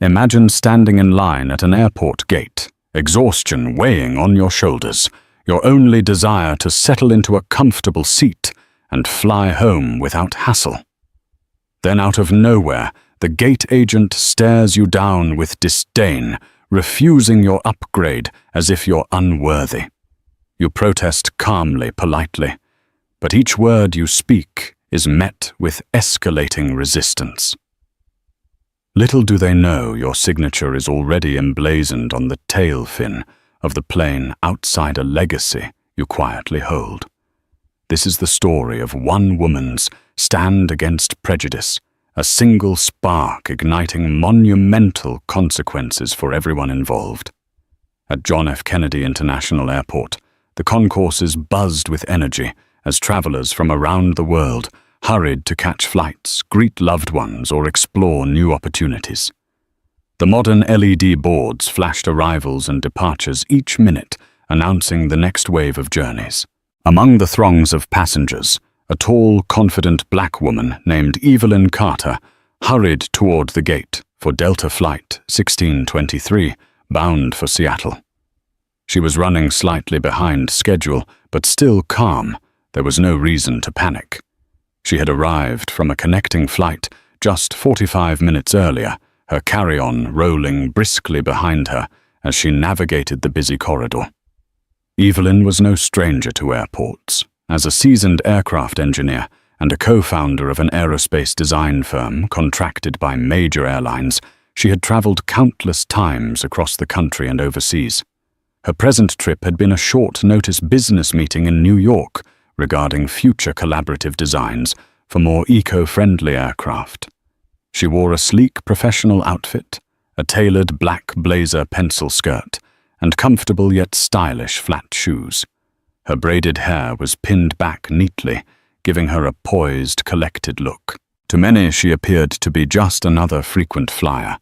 Imagine standing in line at an airport gate, exhaustion weighing on your shoulders, your only desire to settle into a comfortable seat and fly home without hassle. Then out of nowhere, the gate agent stares you down with disdain, refusing your upgrade as if you're unworthy. You protest calmly, politely, but each word you speak is met with escalating resistance. Little do they know your signature is already emblazoned on the tail fin of the plane outside a legacy you quietly hold. This is the story of one woman's stand against prejudice, a single spark igniting monumental consequences for everyone involved. At John F. Kennedy International Airport, the concourses buzzed with energy as travelers from around the world hurried to catch flights, greet loved ones, or explore new opportunities. The modern LED boards flashed arrivals and departures each minute, announcing the next wave of journeys. Among the throngs of passengers, a tall, confident black woman named Evelyn Carter hurried toward the gate for Delta Flight 1623, bound for Seattle. She was running slightly behind schedule, but still calm. There was no reason to panic. She had arrived from a connecting flight just 45 minutes earlier, her carry-on rolling briskly behind her as she navigated the busy corridor. Evelyn was no stranger to airports. As a seasoned aircraft engineer and a co-founder of an aerospace design firm contracted by major airlines, she had traveled countless times across the country and overseas. Her present trip had been a short-notice business meeting in New York regarding future collaborative designs for more eco-friendly aircraft. She wore a sleek professional outfit, a tailored black blazer pencil skirt, and comfortable yet stylish flat shoes. Her braided hair was pinned back neatly, giving her a poised, collected look. To many, she appeared to be just another frequent flyer,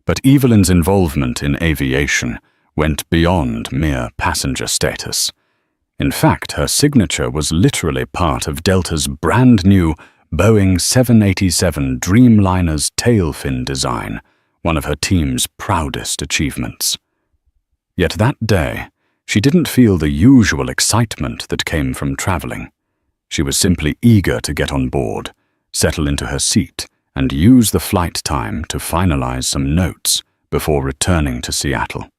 but Evelyn's involvement in aviation went beyond mere passenger status. In fact, her signature was literally part of Delta's brand-new Boeing 787 Dreamliner's tail fin design, one of her team's proudest achievements. Yet that day, she didn't feel the usual excitement that came from traveling. She was simply eager to get on board, settle into her seat, and use the flight time to finalize some notes before returning to Seattle.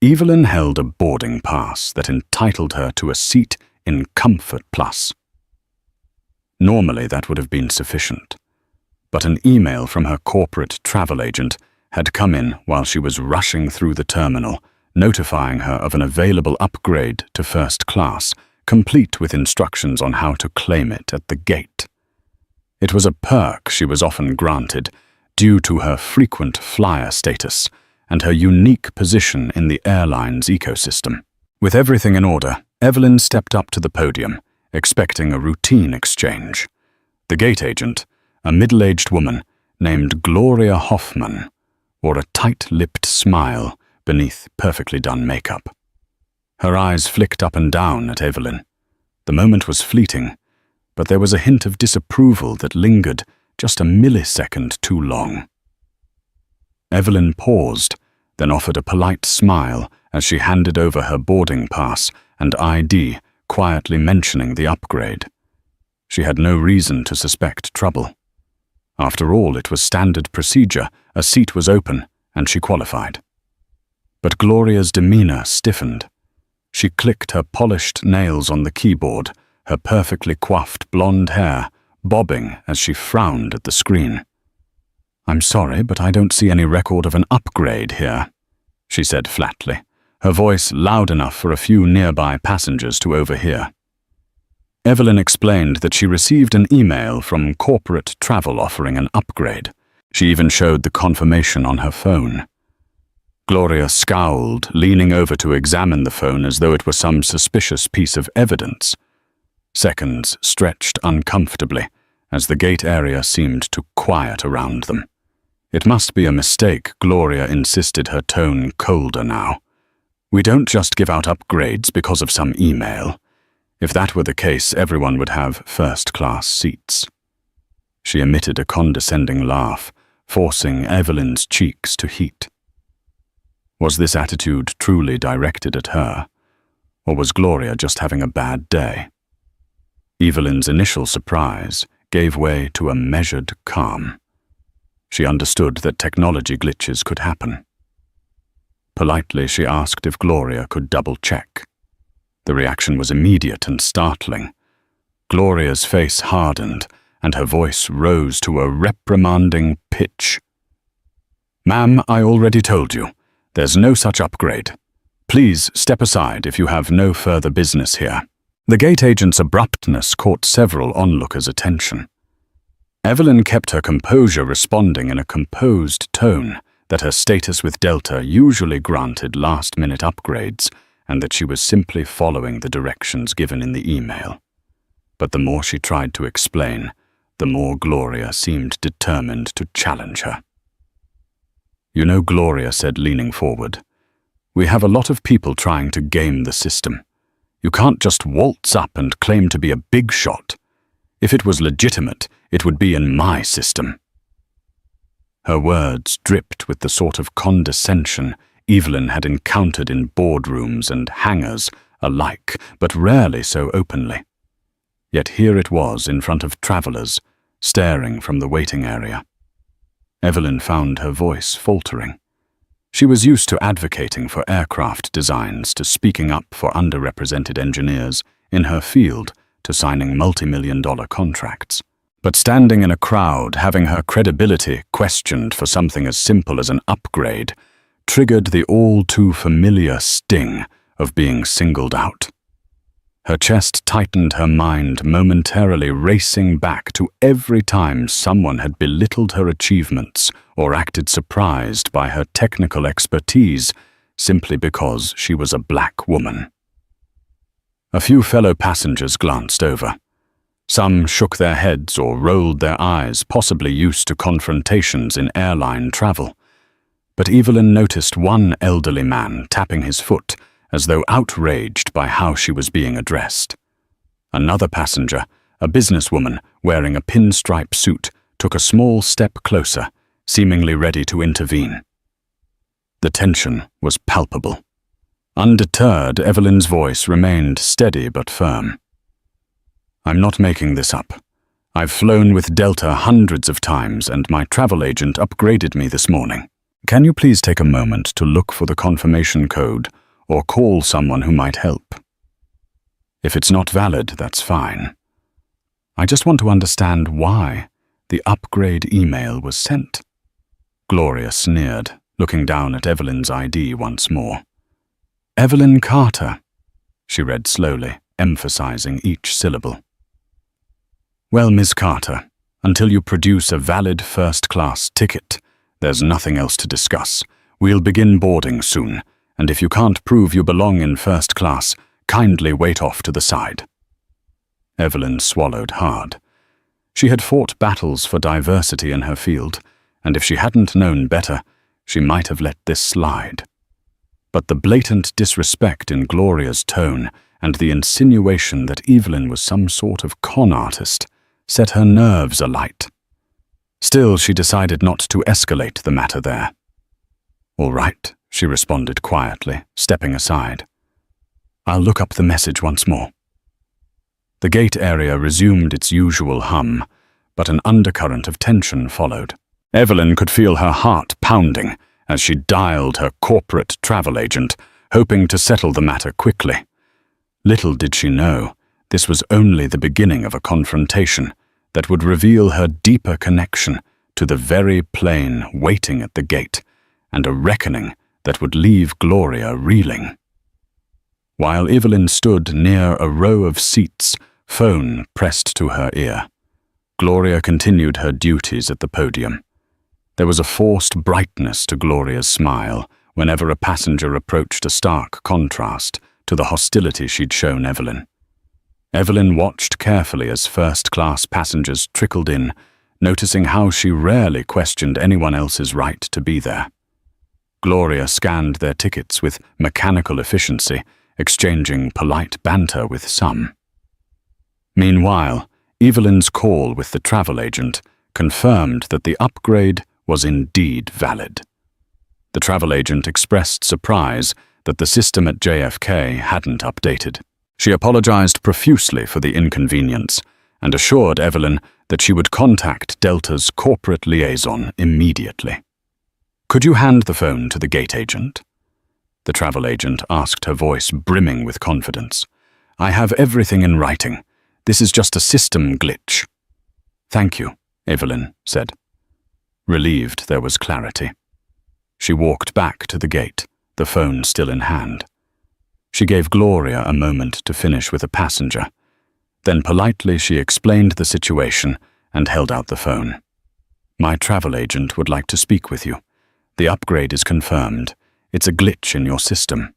Evelyn held a boarding pass that entitled her to a seat in Comfort Plus. Normally, that would have been sufficient, but an email from her corporate travel agent had come in while she was rushing through the terminal, notifying her of an available upgrade to first class, complete with instructions on how to claim it at the gate. It was a perk she was often granted due to her frequent flyer status and her unique position in the airline's ecosystem. With everything in order, Evelyn stepped up to the podium, expecting a routine exchange. The gate agent, a middle-aged woman named Gloria Hoffman, wore a tight-lipped smile beneath perfectly done makeup. Her eyes flicked up and down at Evelyn. The moment was fleeting, but there was a hint of disapproval that lingered just a millisecond too long. Evelyn paused, then offered a polite smile as she handed over her boarding pass and ID, quietly mentioning the upgrade. She had no reason to suspect trouble. After all, it was standard procedure, a seat was open, and she qualified. But Gloria's demeanor stiffened. She clicked her polished nails on the keyboard, her perfectly coiffed blonde hair bobbing as she frowned at the screen. "I'm sorry, but I don't see any record of an upgrade here," she said flatly, her voice loud enough for a few nearby passengers to overhear. Evelyn explained that she received an email from corporate travel offering an upgrade. She even showed the confirmation on her phone. Gloria scowled, leaning over to examine the phone as though it were some suspicious piece of evidence. Seconds stretched uncomfortably as the gate area seemed to quiet around them. It must be a mistake, Gloria insisted, her tone colder now. "We don't just give out upgrades because of some email. If that were the case, everyone would have first-class seats." She emitted a condescending laugh, forcing Evelyn's cheeks to heat. Was this attitude truly directed at her, or was Gloria just having a bad day? Evelyn's initial surprise gave way to a measured calm. She understood that technology glitches could happen. Politely, she asked if Gloria could double-check. The reaction was immediate and startling. Gloria's face hardened, and her voice rose to a reprimanding pitch. "Ma'am, I already told you. There's no such upgrade. Please step aside if you have no further business here." The gate agent's abruptness caught several onlookers' attention. Evelyn kept her composure, responding in a composed tone that her status with Delta usually granted last-minute upgrades and that she was simply following the directions given in the email. But the more she tried to explain, the more Gloria seemed determined to challenge her. "You know," Gloria said, leaning forward, "we have a lot of people trying to game the system. You can't just waltz up and claim to be a big shot. If it was legitimate, it would be in my system." Her words dripped with the sort of condescension Evelyn had encountered in boardrooms and hangars alike, but rarely so openly. Yet here it was in front of travelers, staring from the waiting area. Evelyn found her voice faltering. She was used to advocating for aircraft designs, to speaking up for underrepresented engineers in her field, to signing multi-million-dollar contracts. But standing in a crowd, having her credibility questioned for something as simple as an upgrade, triggered the all-too-familiar sting of being singled out. Her chest tightened, her mind momentarily racing back to every time someone had belittled her achievements or acted surprised by her technical expertise simply because she was a black woman. A few fellow passengers glanced over. Some shook their heads or rolled their eyes, possibly used to confrontations in airline travel. But Evelyn noticed one elderly man tapping his foot as though outraged by how she was being addressed. Another passenger, a businesswoman wearing a pinstripe suit, took a small step closer, seemingly ready to intervene. The tension was palpable. Undeterred, Evelyn's voice remained steady but firm. "I'm not making this up. I've flown with Delta hundreds of times, and my travel agent upgraded me this morning. Can you please take a moment to look for the confirmation code or call someone who might help? If it's not valid, that's fine. I just want to understand why the upgrade email was sent." Gloria sneered, looking down at Evelyn's ID once more. "Evelyn Carter," she read slowly, emphasizing each syllable. "Well, Ms. Carter, until you produce a valid first-class ticket, there's nothing else to discuss. We'll begin boarding soon, and if you can't prove you belong in first class, kindly wait off to the side." Evelyn swallowed hard. She had fought battles for diversity in her field, and if she hadn't known better, she might have let this slide. But the blatant disrespect in Gloria's tone and the insinuation that Evelyn was some sort of con artist set her nerves alight. Still, she decided not to escalate the matter there. "All right," she responded quietly, stepping aside. "I'll look up the message once more." The gate area resumed its usual hum, but an undercurrent of tension followed. Evelyn could feel her heart pounding as she dialed her corporate travel agent, hoping to settle the matter quickly. Little did she know, this was only the beginning of a confrontation that would reveal her deeper connection to the very plane waiting at the gate, and a reckoning that would leave Gloria reeling. While Evelyn stood near a row of seats, phone pressed to her ear, Gloria continued her duties at the podium. There was a forced brightness to Gloria's smile whenever a passenger approached, a stark contrast to the hostility she'd shown Evelyn. Evelyn watched carefully as first-class passengers trickled in, noticing how she rarely questioned anyone else's right to be there. Gloria scanned their tickets with mechanical efficiency, exchanging polite banter with some. Meanwhile, Evelyn's call with the travel agent confirmed that the upgrade was indeed valid. The travel agent expressed surprise that the system at JFK hadn't updated. She apologized profusely for the inconvenience and assured Evelyn that she would contact Delta's corporate liaison immediately. "Could you hand the phone to the gate agent?" The travel agent asked, her voice brimming with confidence. "I have everything in writing. This is just a system glitch." "Thank you," Evelyn said. Relieved there was clarity. She walked back to the gate, the phone still in hand. She gave Gloria a moment to finish with a passenger. Then politely she explained the situation and held out the phone. "My travel agent would like to speak with you. The upgrade is confirmed. It's a glitch in your system."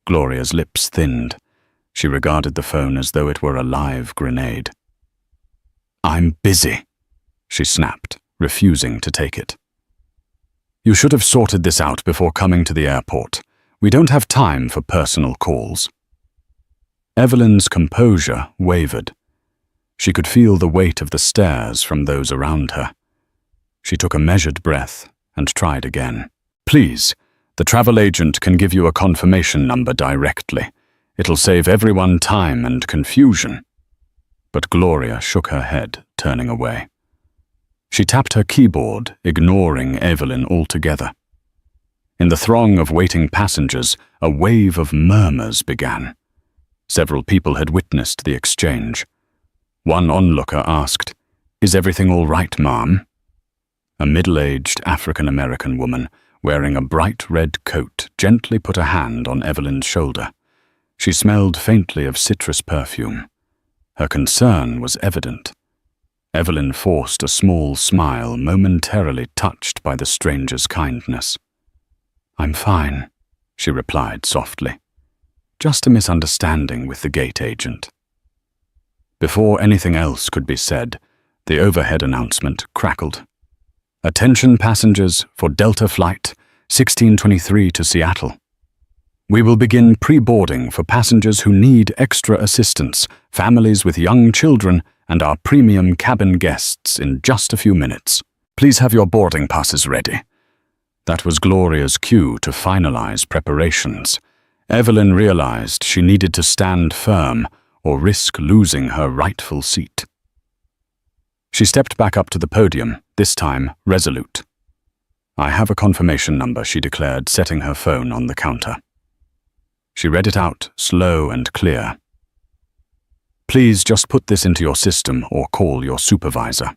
Gloria's lips thinned. She regarded the phone as though it were a live grenade. "I'm busy," she snapped, refusing to take it. "You should have sorted this out before coming to the airport. We don't have time for personal calls." Evelyn's composure wavered. She could feel the weight of the stares from those around her. She took a measured breath and tried again. "Please, the travel agent can give you a confirmation number directly. It'll save everyone time and confusion." But Gloria shook her head, turning away. She tapped her keyboard, ignoring Evelyn altogether. In the throng of waiting passengers, a wave of murmurs began. Several people had witnessed the exchange. One onlooker asked, "Is everything all right, ma'am?" A middle-aged African-American woman, wearing a bright red coat, gently put a hand on Evelyn's shoulder. She smelled faintly of citrus perfume. Her concern was evident. Evelyn forced a small smile, momentarily touched by the stranger's kindness. "I'm fine," she replied softly. "Just a misunderstanding with the gate agent." Before anything else could be said, the overhead announcement crackled. "Attention passengers for Delta Flight 1623 to Seattle. We will begin pre-boarding for passengers who need extra assistance, families with young children, and our premium cabin guests in just a few minutes. Please have your boarding passes ready." That was Gloria's cue to finalize preparations. Evelyn realized she needed to stand firm or risk losing her rightful seat. She stepped back up to the podium, this time resolute. "I have a confirmation number," she declared, setting her phone on the counter. She read it out, slow and clear. "Please just put this into your system or call your supervisor."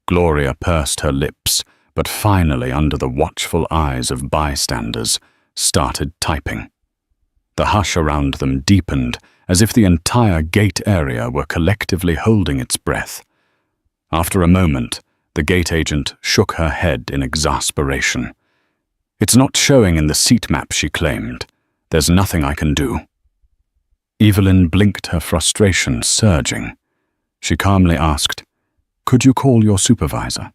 Gloria pursed her lips, but finally, under the watchful eyes of bystanders, started typing. The hush around them deepened, as if the entire gate area were collectively holding its breath. After a moment, the gate agent shook her head in exasperation. "It's not showing in the seat map," she claimed. "There's nothing I can do." Evelyn blinked, her frustration surging. She calmly asked, "Could you call your supervisor?"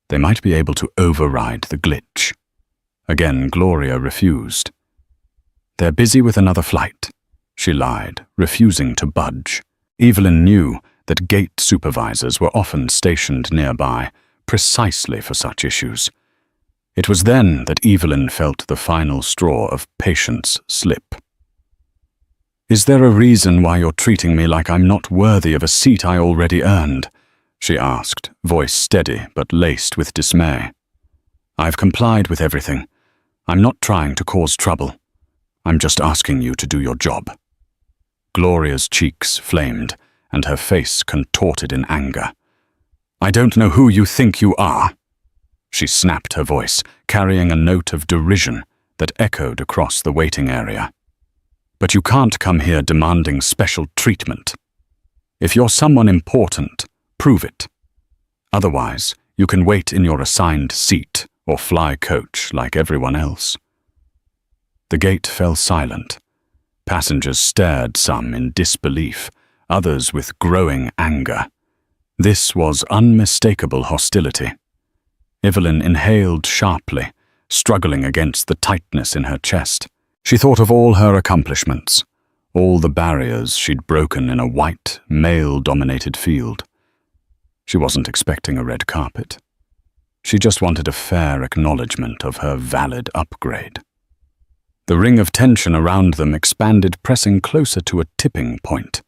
They might be able to override the glitch. Again, Gloria refused. "They're busy with another flight," she lied, refusing to budge. Evelyn knew that gate supervisors were often stationed nearby, precisely for such issues. It was then that Evelyn felt the final straw of patience slip. "Is there a reason why you're treating me like I'm not worthy of a seat I already earned?" she asked, voice steady but laced with dismay. "I've complied with everything. I'm not trying to cause trouble. I'm just asking you to do your job." Gloria's cheeks flamed, and her face contorted in anger. "I don't know who you think you are." She snapped her voice, carrying a note of derision that echoed across the waiting area. "But you can't come here demanding special treatment. If you're someone important, prove it. Otherwise, you can wait in your assigned seat or fly coach like everyone else." The gate fell silent. Passengers stared, some in disbelief, others with growing anger. This was unmistakable hostility. Evelyn inhaled sharply, struggling against the tightness in her chest. She thought of all her accomplishments, all the barriers she'd broken in a white, male-dominated field. She wasn't expecting a red carpet. She just wanted a fair acknowledgement of her valid upgrade. The ring of tension around them expanded, pressing closer to a tipping point.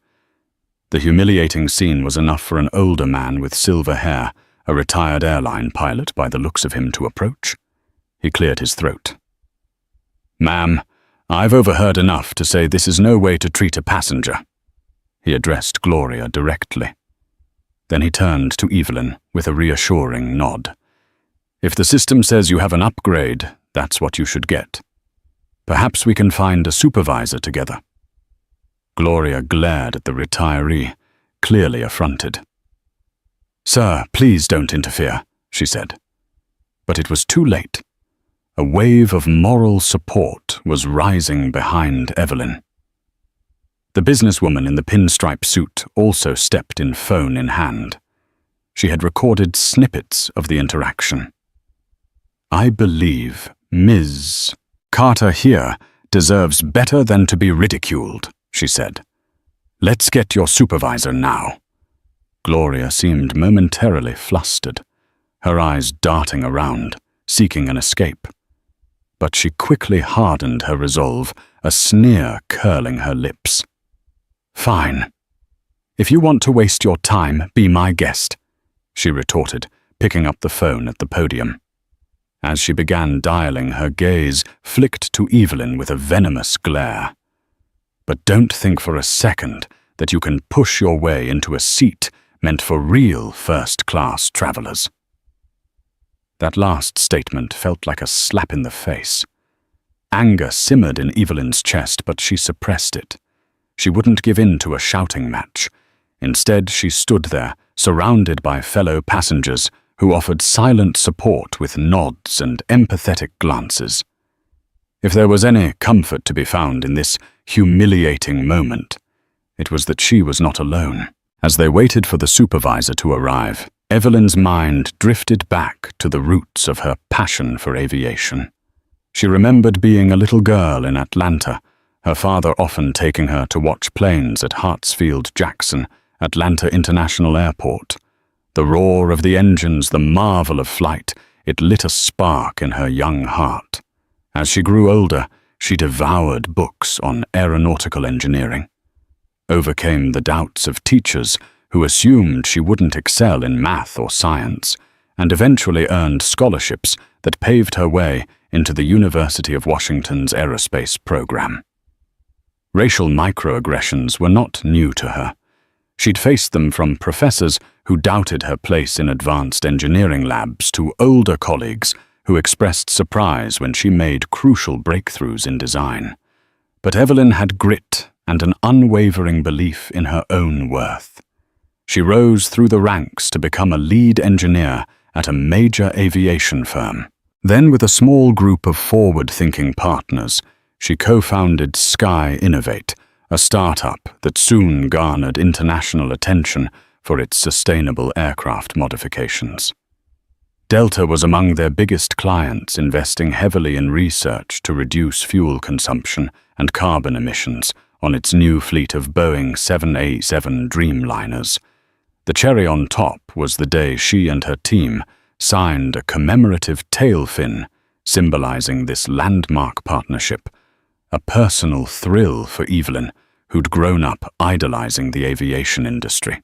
The humiliating scene was enough for an older man with silver hair, a retired airline pilot by the looks of him, to approach. He cleared his throat. "Ma'am, I've overheard enough to say this is no way to treat a passenger." He addressed Gloria directly. Then he turned to Evelyn with a reassuring nod. "If the system says you have an upgrade, that's what you should get. Perhaps we can find a supervisor together." Gloria glared at the retiree, clearly affronted. "Sir, please don't interfere," she said. But it was too late. A wave of moral support was rising behind Evelyn. The businesswoman in the pinstripe suit also stepped in, phone in hand. She had recorded snippets of the interaction. "I believe Ms. Carter here deserves better than to be ridiculed," she said. "Let's get your supervisor now." Gloria seemed momentarily flustered, her eyes darting around, seeking an escape. But she quickly hardened her resolve, a sneer curling her lips. "Fine. If you want to waste your time, be my guest," she retorted, picking up the phone at the podium. As she began dialing, her gaze flicked to Evelyn with a venomous glare. "But don't think for a second that you can push your way into a seat meant for real first-class travelers." That last statement felt like a slap in the face. Anger simmered in Evelyn's chest, but she suppressed it. She wouldn't give in to a shouting match. Instead, she stood there, surrounded by fellow passengers who offered silent support with nods and empathetic glances. If there was any comfort to be found in this humiliating moment, it was that she was not alone. As they waited for the supervisor to arrive, Evelyn's mind drifted back to the roots of her passion for aviation. She remembered being a little girl in Atlanta, her father often taking her to watch planes at Hartsfield-Jackson, Atlanta International Airport. The roar of the engines, the marvel of flight, it lit a spark in her young heart. As she grew older, she devoured books on aeronautical engineering, overcame the doubts of teachers who assumed she wouldn't excel in math or science, and eventually earned scholarships that paved her way into the University of Washington's aerospace program. Racial microaggressions were not new to her. She'd faced them from professors who doubted her place in advanced engineering labs to older colleagues who expressed surprise when she made crucial breakthroughs in design. But Evelyn had grit and an unwavering belief in her own worth. She rose through the ranks to become a lead engineer at a major aviation firm. Then, with a small group of forward-thinking partners, she co-founded Sky Innovate, a startup that soon garnered international attention for its sustainable aircraft modifications. Delta was among their biggest clients, investing heavily in research to reduce fuel consumption and carbon emissions on its new fleet of Boeing 787 Dreamliners. The cherry on top was the day she and her team signed a commemorative tail fin, symbolizing this landmark partnership, a personal thrill for Evelyn, who'd grown up idolizing the aviation industry.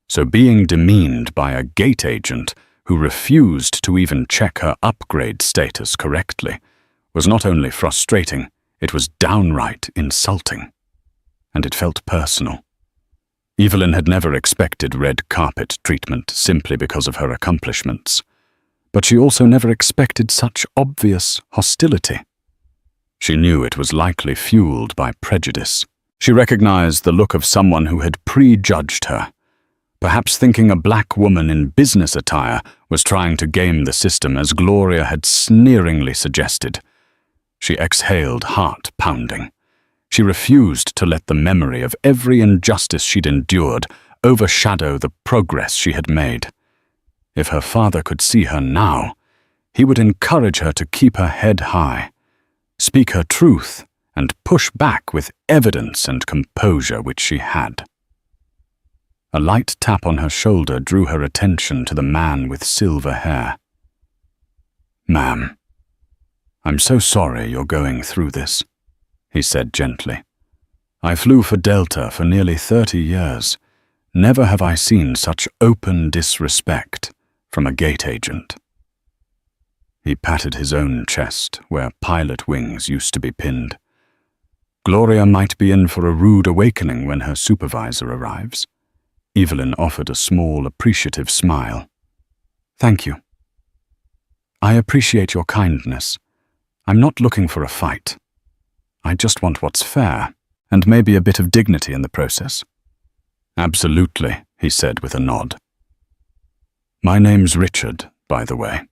So being demeaned by a gate agent who refused to even check her upgrade status correctly was not only frustrating, it was downright insulting. And it felt personal. Evelyn had never expected red carpet treatment simply because of her accomplishments, but she also never expected such obvious hostility. She knew it was likely fueled by prejudice. She recognized the look of someone who had prejudged her, perhaps thinking a black woman in business attire was trying to game the system, as Gloria had sneeringly suggested. She exhaled, heart pounding. She refused to let the memory of every injustice she'd endured overshadow the progress she had made. If her father could see her now, he would encourage her to keep her head high, speak her truth, and push back with evidence and composure, which she had. A light tap on her shoulder drew her attention to the man with silver hair. "Ma'am, I'm so sorry you're going through this," he said gently. "I flew for Delta for nearly 30 years. Never have I seen such open disrespect from a gate agent." He patted his own chest, where pilot wings used to be pinned. Gloria might be in for a rude awakening when her supervisor arrives. Evelyn offered a small, appreciative smile. "Thank you. I appreciate your kindness. I'm not looking for a fight. I just want what's fair, and maybe a bit of dignity in the process." "Absolutely," he said with a nod. "My name's Richard, by the way."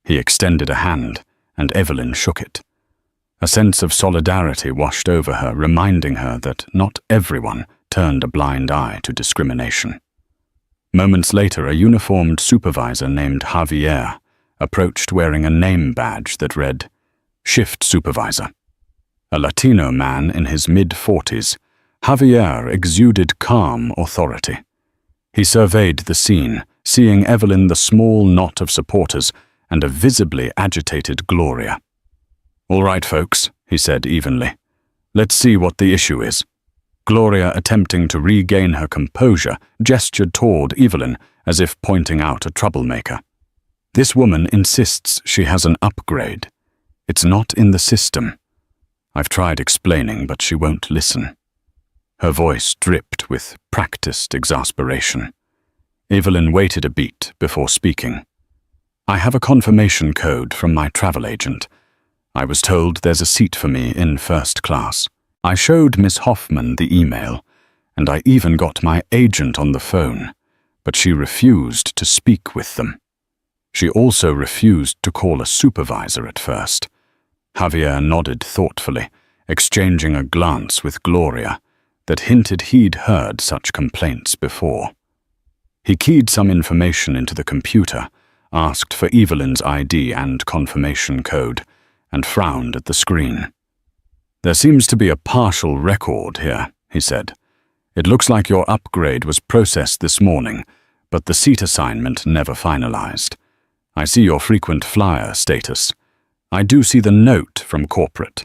He extended a hand, and Evelyn shook it. A sense of solidarity washed over her, reminding her that not everyone turned a blind eye to discrimination. Moments later, a uniformed supervisor named Javier approached wearing a name badge that read, "Shift Supervisor." A Latino man in his mid-40s, Javier exuded calm authority. He surveyed the scene, seeing Evelyn, the small knot of supporters, and a visibly agitated Gloria. "All right, folks," he said evenly. "Let's see what the issue is." Gloria, attempting to regain her composure, gestured toward Evelyn as if pointing out a troublemaker. "This woman insists she has an upgrade. It's not in the system. I've tried explaining, but she won't listen." Her voice dripped with practiced exasperation. Evelyn waited a beat before speaking. "I have a confirmation code from my travel agent. I was told there's a seat for me in first class. I showed Miss Hoffman the email, and I even got my agent on the phone, but she refused to speak with them. She also refused to call a supervisor at first." Javier nodded thoughtfully, exchanging a glance with Gloria that hinted he'd heard such complaints before. He keyed some information into the computer, asked for Evelyn's ID and confirmation code, and frowned at the screen. "There seems to be a partial record here," he said. "It looks like your upgrade was processed this morning, but the seat assignment never finalized. I see your frequent flyer status. I do see the note from corporate.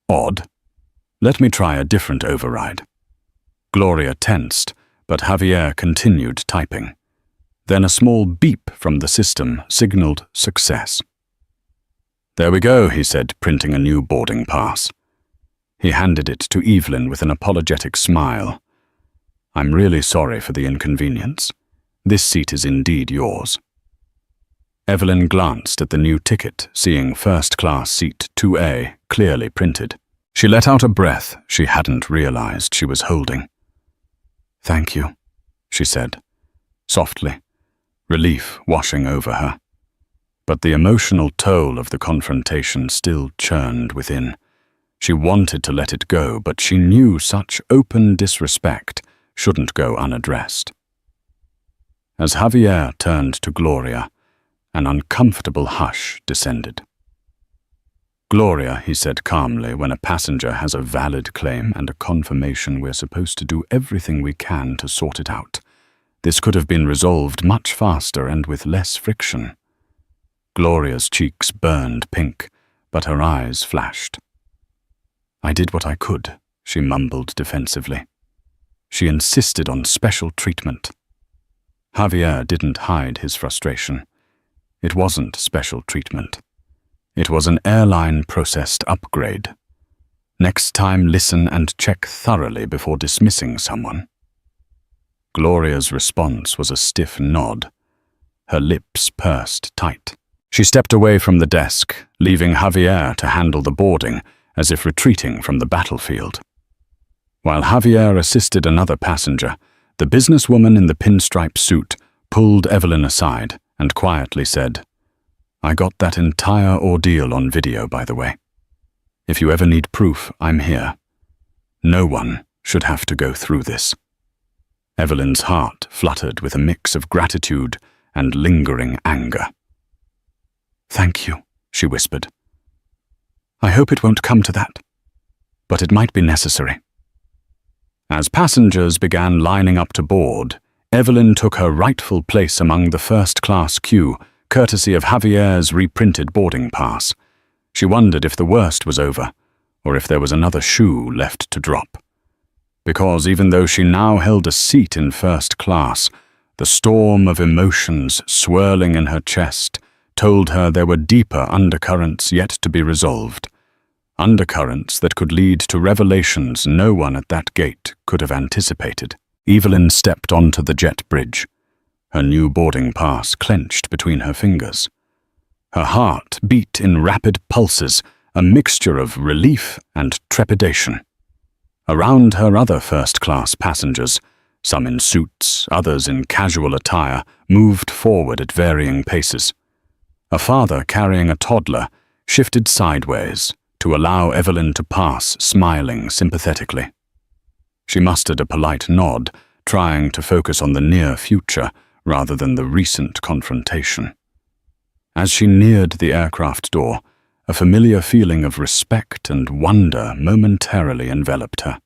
Odd. Let me try a different override." Gloria tensed, but Javier continued typing. Then a small beep from the system signaled success. "There we go," he said, printing a new boarding pass. He handed it to Evelyn with an apologetic smile. "I'm really sorry for the inconvenience. This seat is indeed yours." Evelyn glanced at the new ticket, seeing first-class seat 2A clearly printed. She let out a breath she hadn't realized she was holding. "Thank you," she said, softly, relief washing over her. But the emotional toll of the confrontation still churned within. She wanted to let it go, but she knew such open disrespect shouldn't go unaddressed. As Javier turned to Gloria, an uncomfortable hush descended. "Gloria," he said calmly, "when a passenger has a valid claim and a confirmation, we're supposed to do everything we can to sort it out. This could have been resolved much faster and with less friction." Gloria's cheeks burned pink, but her eyes flashed. "I did what I could," she mumbled defensively. "She insisted on special treatment." Javier didn't hide his frustration. It wasn't special treatment. It was an airline-processed upgrade. Next time, listen and check thoroughly before dismissing someone. Gloria's response was a stiff nod. Her lips pursed tight. She stepped away from the desk, leaving Javier to handle the boarding, as if retreating from the battlefield. While Javier assisted another passenger, the businesswoman in the pinstripe suit pulled Evelyn aside and quietly said, "I got that entire ordeal on video, by the way. If you ever need proof, I'm here. No one should have to go through this." Evelyn's heart fluttered with a mix of gratitude and lingering anger. "Thank you," she whispered. "I hope it won't come to that, but it might be necessary." As passengers began lining up to board, Evelyn took her rightful place among the first-class queue, courtesy of Javier's reprinted boarding pass. She wondered if the worst was over, or if there was another shoe left to drop. Because even though she now held a seat in first class, the storm of emotions swirling in her chest told her there were deeper undercurrents yet to be resolved. Undercurrents that could lead to revelations no one at that gate could have anticipated. Evelyn stepped onto the jet bridge, her new boarding pass clenched between her fingers. Her heart beat in rapid pulses, a mixture of relief and trepidation. Around her other first-class passengers, some in suits, others in casual attire, moved forward at varying paces. A father carrying a toddler shifted sideways to allow Evelyn to pass, smiling sympathetically. She mustered a polite nod, trying to focus on the near future rather than the recent confrontation. As she neared the aircraft door, a familiar feeling of respect and wonder momentarily enveloped her.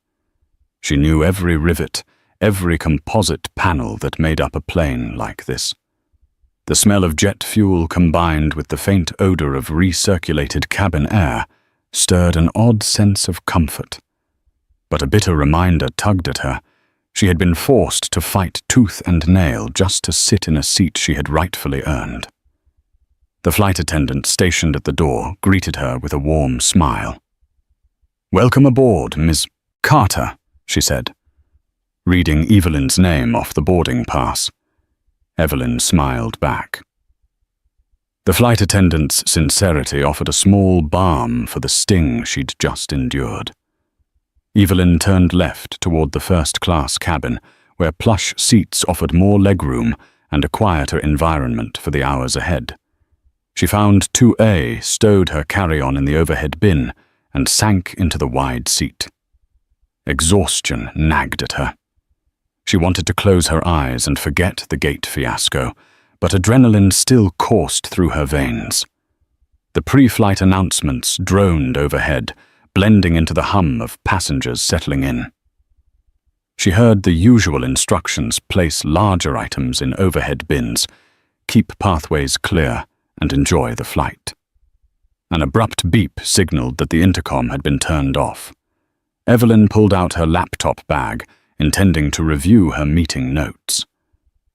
She knew every rivet, every composite panel that made up a plane like this. The smell of jet fuel combined with the faint odor of recirculated cabin air stirred an odd sense of comfort. But a bitter reminder tugged at her. She had been forced to fight tooth and nail just to sit in a seat she had rightfully earned. The flight attendant stationed at the door greeted her with a warm smile. "Welcome aboard, Miss Carter," she said, reading Evelyn's name off the boarding pass. Evelyn smiled back. The flight attendant's sincerity offered a small balm for the sting she'd just endured. Evelyn turned left toward the first-class cabin, where plush seats offered more legroom and a quieter environment for the hours ahead. She found 2A, stowed her carry-on in the overhead bin, and sank into the wide seat. Exhaustion nagged at her. She wanted to close her eyes and forget the gate fiasco, but adrenaline still coursed through her veins. The pre-flight announcements droned overhead, blending into the hum of passengers settling in. She heard the usual instructions: place larger items in overhead bins, keep pathways clear, and enjoy the flight. An abrupt beep signaled that the intercom had been turned off. Evelyn pulled out her laptop bag, intending to review her meeting notes.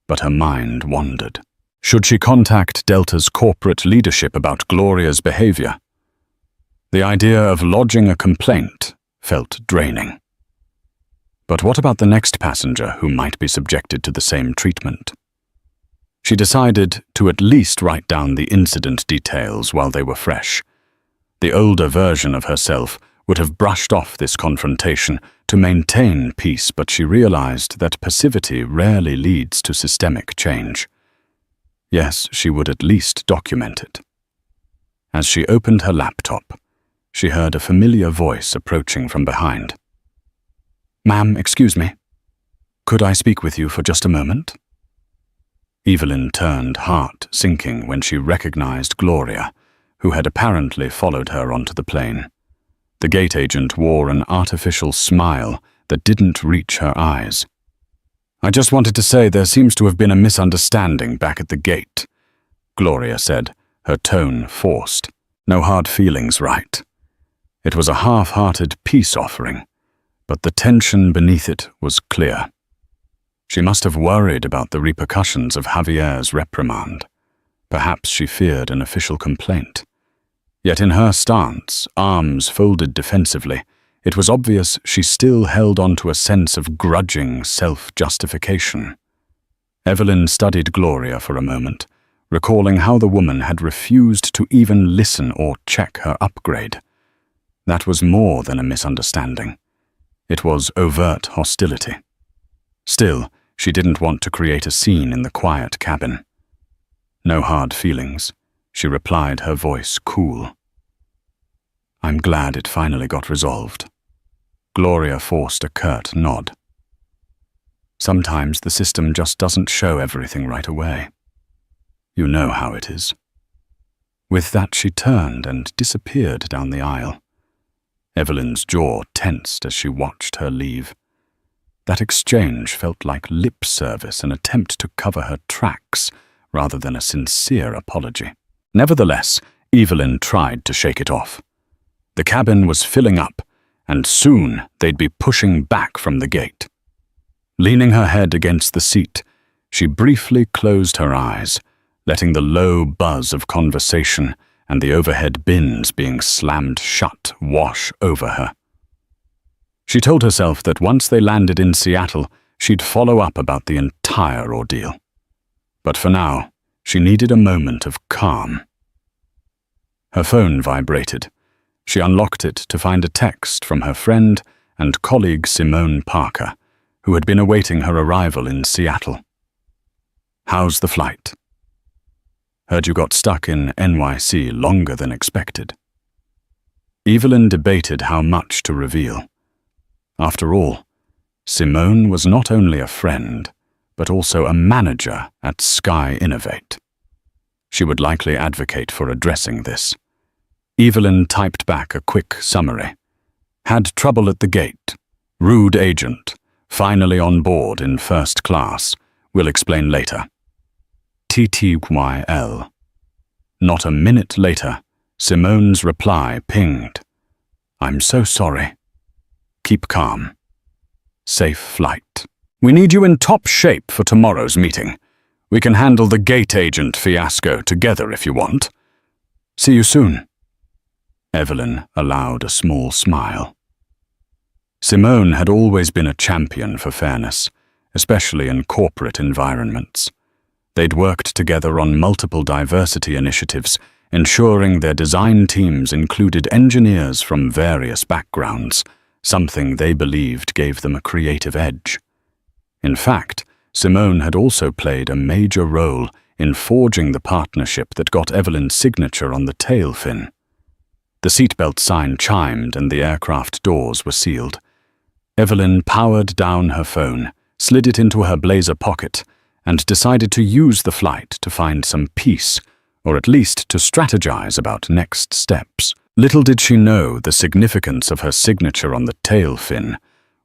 But her mind wandered. Should she contact Delta's corporate leadership about Gloria's behavior? The idea of lodging a complaint felt draining. But what about the next passenger who might be subjected to the same treatment? She decided to at least write down the incident details while they were fresh. The older version of herself would have brushed off this confrontation to maintain peace, but she realized that passivity rarely leads to systemic change. Yes, she would at least document it. As she opened her laptop, she heard a familiar voice approaching from behind. "Ma'am, excuse me. Could I speak with you for just a moment?" Evelyn turned, heart sinking, when she recognized Gloria, who had apparently followed her onto the plane. The gate agent wore an artificial smile that didn't reach her eyes. "I just wanted to say there seems to have been a misunderstanding back at the gate," Gloria said, her tone forced. No hard feelings, right? It was a half-hearted peace offering, but the tension beneath it was clear. She must have worried about the repercussions of Javier's reprimand. Perhaps she feared an official complaint. Yet in her stance, arms folded defensively, it was obvious she still held on to a sense of grudging self-justification. Evelyn studied Gloria for a moment, recalling how the woman had refused to even listen or check her upgrade. That was more than a misunderstanding. It was overt hostility. Still, she didn't want to create a scene in the quiet cabin. "No hard feelings," she replied, her voice cool. "I'm glad it finally got resolved." Gloria forced a curt nod. "Sometimes the system just doesn't show everything right away. You know how it is." With that, she turned and disappeared down the aisle. Evelyn's jaw tensed as she watched her leave. That exchange felt like lip service, an attempt to cover her tracks rather than a sincere apology. Nevertheless, Evelyn tried to shake it off. The cabin was filling up, and soon they'd be pushing back from the gate. Leaning her head against the seat, she briefly closed her eyes, letting the low buzz of conversation and the overhead bins being slammed shut wash over her. She told herself that once they landed in Seattle, she'd follow up about the entire ordeal. But for now, she needed a moment of calm. Her phone vibrated. She unlocked it to find a text from her friend and colleague Simone Parker, who had been awaiting her arrival in Seattle. "How's the flight? Heard you got stuck in NYC longer than expected." Evelyn debated how much to reveal. After all, Simone was not only a friend, but also a manager at Sky Innovate. She would likely advocate for addressing this. Evelyn typed back a quick summary. Had trouble at the gate. Rude agent. Finally on board in first class. Will explain later. TTYL. Not a minute later, Simone's reply pinged. I'm so sorry. Keep calm. Safe flight. We need you in top shape for tomorrow's meeting. We can handle the gate agent fiasco together if you want. See you soon. Evelyn allowed a small smile. Simone had always been a champion for fairness, especially in corporate environments. They'd worked together on multiple diversity initiatives, ensuring their design teams included engineers from various backgrounds, something they believed gave them a creative edge. In fact, Simone had also played a major role in forging the partnership that got Evelyn's signature on the tail fin. The seatbelt sign chimed and the aircraft doors were sealed. Evelyn powered down her phone, slid it into her blazer pocket, and decided to use the flight to find some peace, or at least to strategize about next steps. Little did she know the significance of her signature on the tail fin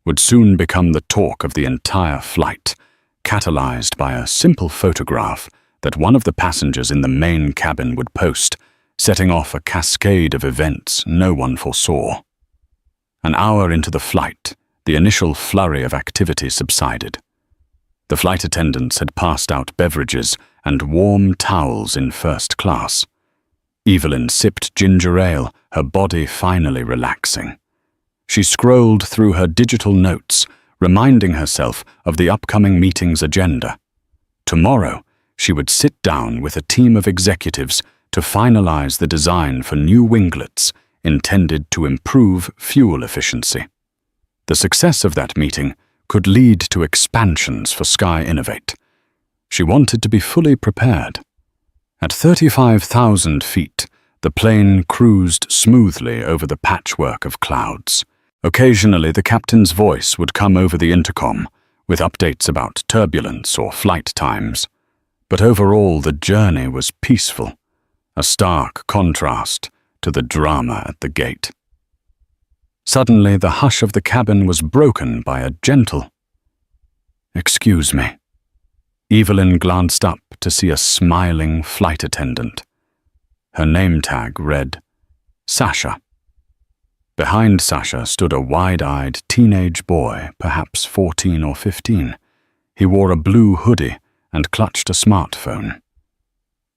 would soon become the talk of the entire flight, catalyzed by a simple photograph that one of the passengers in the main cabin would post, setting off a cascade of events no one foresaw. An hour into the flight, the initial flurry of activity subsided. The flight attendants had passed out beverages and warm towels in first class. Evelyn sipped ginger ale, her body finally relaxing. She scrolled through her digital notes, reminding herself of the upcoming meeting's agenda. Tomorrow, she would sit down with a team of executives to finalize the design for new winglets intended to improve fuel efficiency. The success of that meeting could lead to expansions for Sky Innovate. She wanted to be fully prepared. At 35,000 feet, the plane cruised smoothly over the patchwork of clouds. Occasionally, the captain's voice would come over the intercom with updates about turbulence or flight times. But overall, the journey was peaceful, a stark contrast to the drama at the gate. Suddenly, the hush of the cabin was broken by a gentle, "Excuse me." Evelyn glanced up to see a smiling flight attendant. Her name tag read, Sasha. Behind Sasha stood a wide-eyed teenage boy, perhaps 14 or 15. He wore a blue hoodie and clutched a smartphone.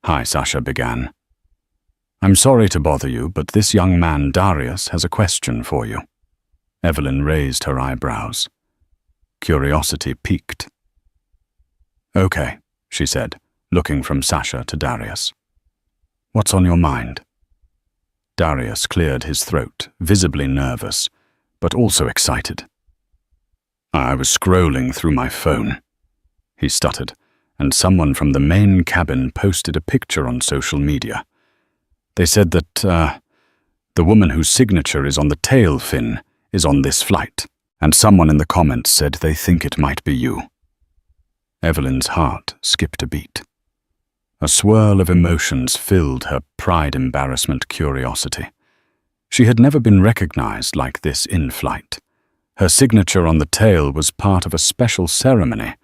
"Hi," Sasha began. "I'm sorry to bother you, but this young man, Darius, has a question for you." Evelyn raised her eyebrows. Curiosity piqued. "Okay," she said, looking from Sasha to Darius. "What's on your mind?" Darius cleared his throat, visibly nervous, but also excited. "I was scrolling through my phone," he stuttered, and someone from the main cabin posted a picture on social media. They said that, the woman whose signature is on the tail fin is on this flight, and someone in the comments said they think it might be you. Evelyn's heart skipped a beat. A swirl of emotions filled her pride, embarrassment, curiosity. She had never been recognized like this in flight. Her signature on the tail was part of a special ceremony,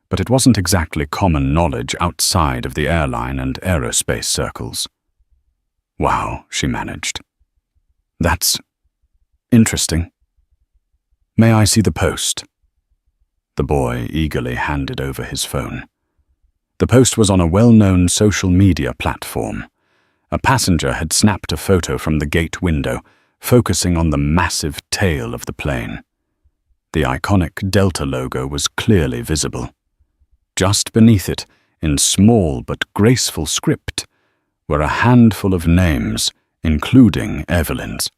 but it wasn't exactly common knowledge outside of the airline and aerospace circles. "Wow," she managed. "That's interesting. May I see the post?" The boy eagerly handed over his phone. The post was on a well-known social media platform. A passenger had snapped a photo from the gate window, focusing on the massive tail of the plane. The iconic Delta logo was clearly visible. Just beneath it, in small but graceful script, were a handful of names, including Evelyn's.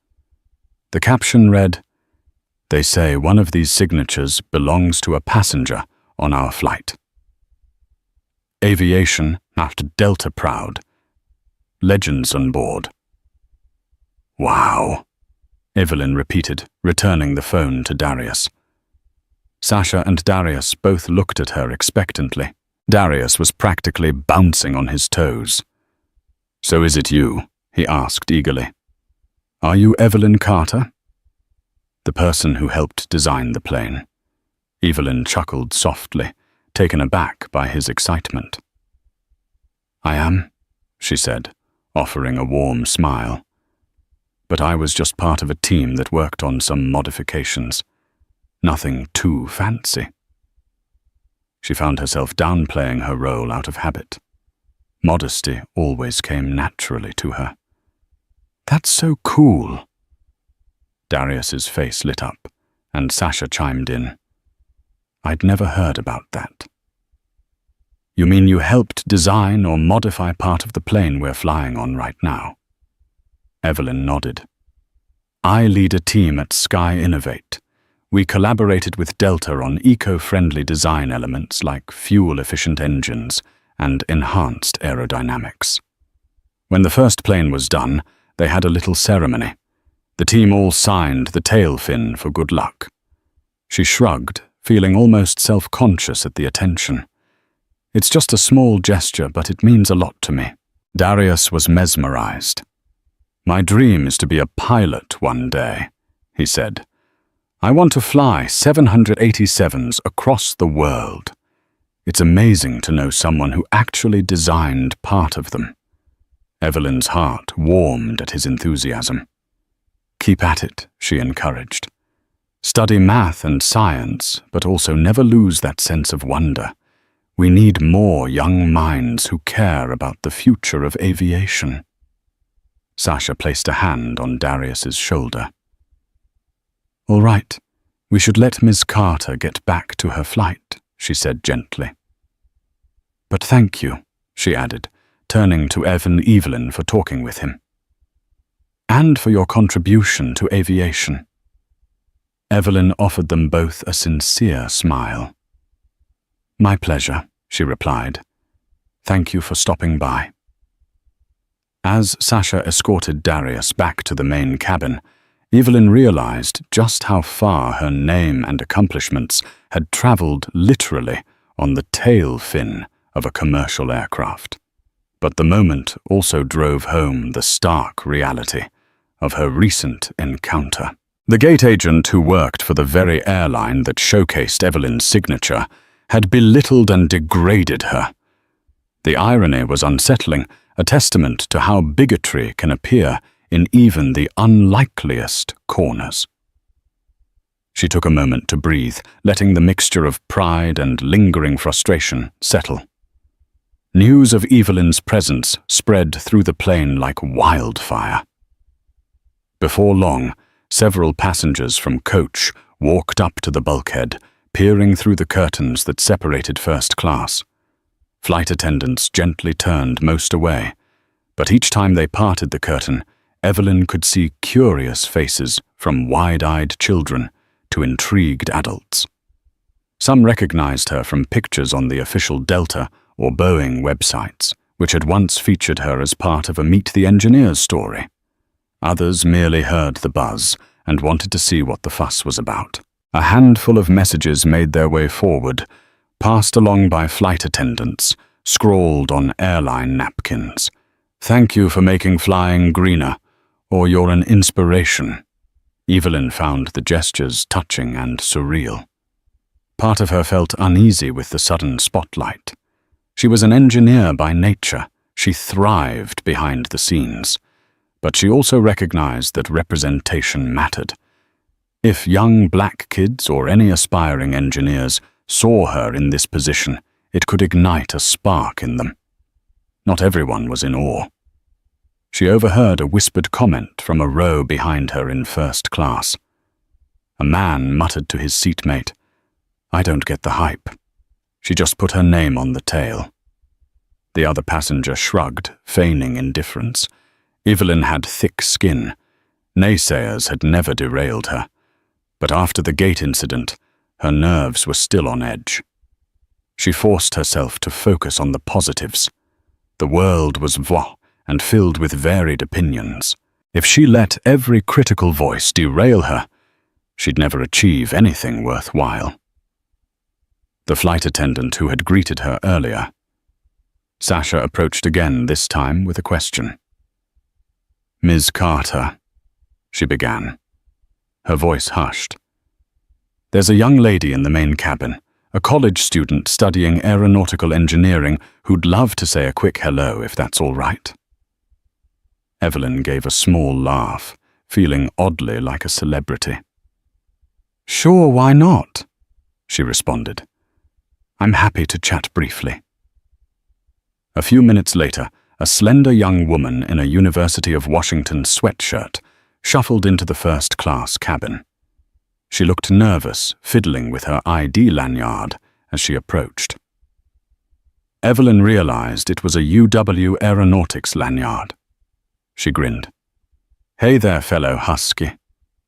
The caption read, "They say one of these signatures belongs to a passenger on our flight. Aviation after Delta proud. Legends on board." "Wow," Evelyn repeated, returning the phone to Darius. Sasha and Darius both looked at her expectantly. Darius was practically bouncing on his toes. "So is it you?" he asked eagerly. "Are you Evelyn Carter?" "The person who helped design the plane." Evelyn chuckled softly, taken aback by his excitement. "I am," she said, offering a warm smile. "But I was just part of a team that worked on some modifications. Nothing too fancy." She found herself downplaying her role out of habit. Modesty always came naturally to her. "That's so cool." Darius's face lit up, and Sasha chimed in. "I'd never heard about that." "You mean you helped design or modify part of the plane we're flying on right now?" Evelyn nodded. "I lead a team at Sky Innovate. We collaborated with Delta on eco-friendly design elements like fuel-efficient engines and enhanced aerodynamics. When the first plane was done, they had a little ceremony. The team all signed the tail fin for good luck." She shrugged, feeling almost self-conscious at the attention. "It's just a small gesture, but it means a lot to me." Darius was mesmerized. "My dream is to be a pilot one day," he said. "I want to fly 787s across the world. It's amazing to know someone who actually designed part of them." Evelyn's heart warmed at his enthusiasm. "Keep at it," she encouraged. "Study math and science, but also never lose that sense of wonder. We need more young minds who care about the future of aviation." Sasha placed a hand on Darius's shoulder. "All right, we should let Ms. Carter get back to her flight," she said gently. "But thank you," she added, turning to Evelyn for talking with him. "And for your contribution to aviation." Evelyn offered them both a sincere smile. "My pleasure," she replied. "Thank you for stopping by." As Sasha escorted Darius back to the main cabin, Evelyn realized just how far her name and accomplishments had traveled literally on the tail fin of a commercial aircraft. But the moment also drove home the stark reality of her recent encounter. The gate agent who worked for the very airline that showcased Evelyn's signature had belittled and degraded her. The irony was unsettling, a testament to how bigotry can appear in even the unlikeliest corners. She took a moment to breathe, letting the mixture of pride and lingering frustration settle. News of Evelyn's presence spread through the plane like wildfire. Before long, several passengers from coach walked up to the bulkhead, peering through the curtains that separated first class. Flight attendants gently turned most away, but each time they parted the curtain, Evelyn could see curious faces from wide-eyed children to intrigued adults. Some recognized her from pictures on the official Delta or Boeing websites, which had once featured her as part of a Meet the Engineers story. Others merely heard the buzz and wanted to see what the fuss was about. A handful of messages made their way forward, passed along by flight attendants, scrawled on airline napkins. "Thank you for making flying greener," or "You're an inspiration." Evelyn found the gestures touching and surreal. Part of her felt uneasy with the sudden spotlight. She was an engineer by nature. She thrived behind the scenes. But she also recognized that representation mattered. If young black kids or any aspiring engineers saw her in this position, it could ignite a spark in them. Not everyone was in awe. She overheard a whispered comment from a row behind her in first class. A man muttered to his seatmate, "I don't get the hype. She just put her name on the tail." The other passenger shrugged, feigning indifference. Evelyn had thick skin. Naysayers had never derailed her. But after the gate incident, her nerves were still on edge. She forced herself to focus on the positives. The world was voix and filled with varied opinions. If she let every critical voice derail her, she'd never achieve anything worthwhile. The flight attendant who had greeted her earlier. Sasha approached again, this time with a question. "Ms. Carter," she began. Her voice hushed. "There's a young lady in the main cabin, a college student studying aeronautical engineering who'd love to say a quick hello if that's all right." Evelyn gave a small laugh, feeling oddly like a celebrity. "Sure, why not?" she responded. "I'm happy to chat briefly." A few minutes later, a slender young woman in a University of Washington sweatshirt shuffled into the first-class cabin. She looked nervous, fiddling with her ID lanyard as she approached. Evelyn realized it was a UW Aeronautics lanyard. She grinned. "Hey there, fellow Husky,"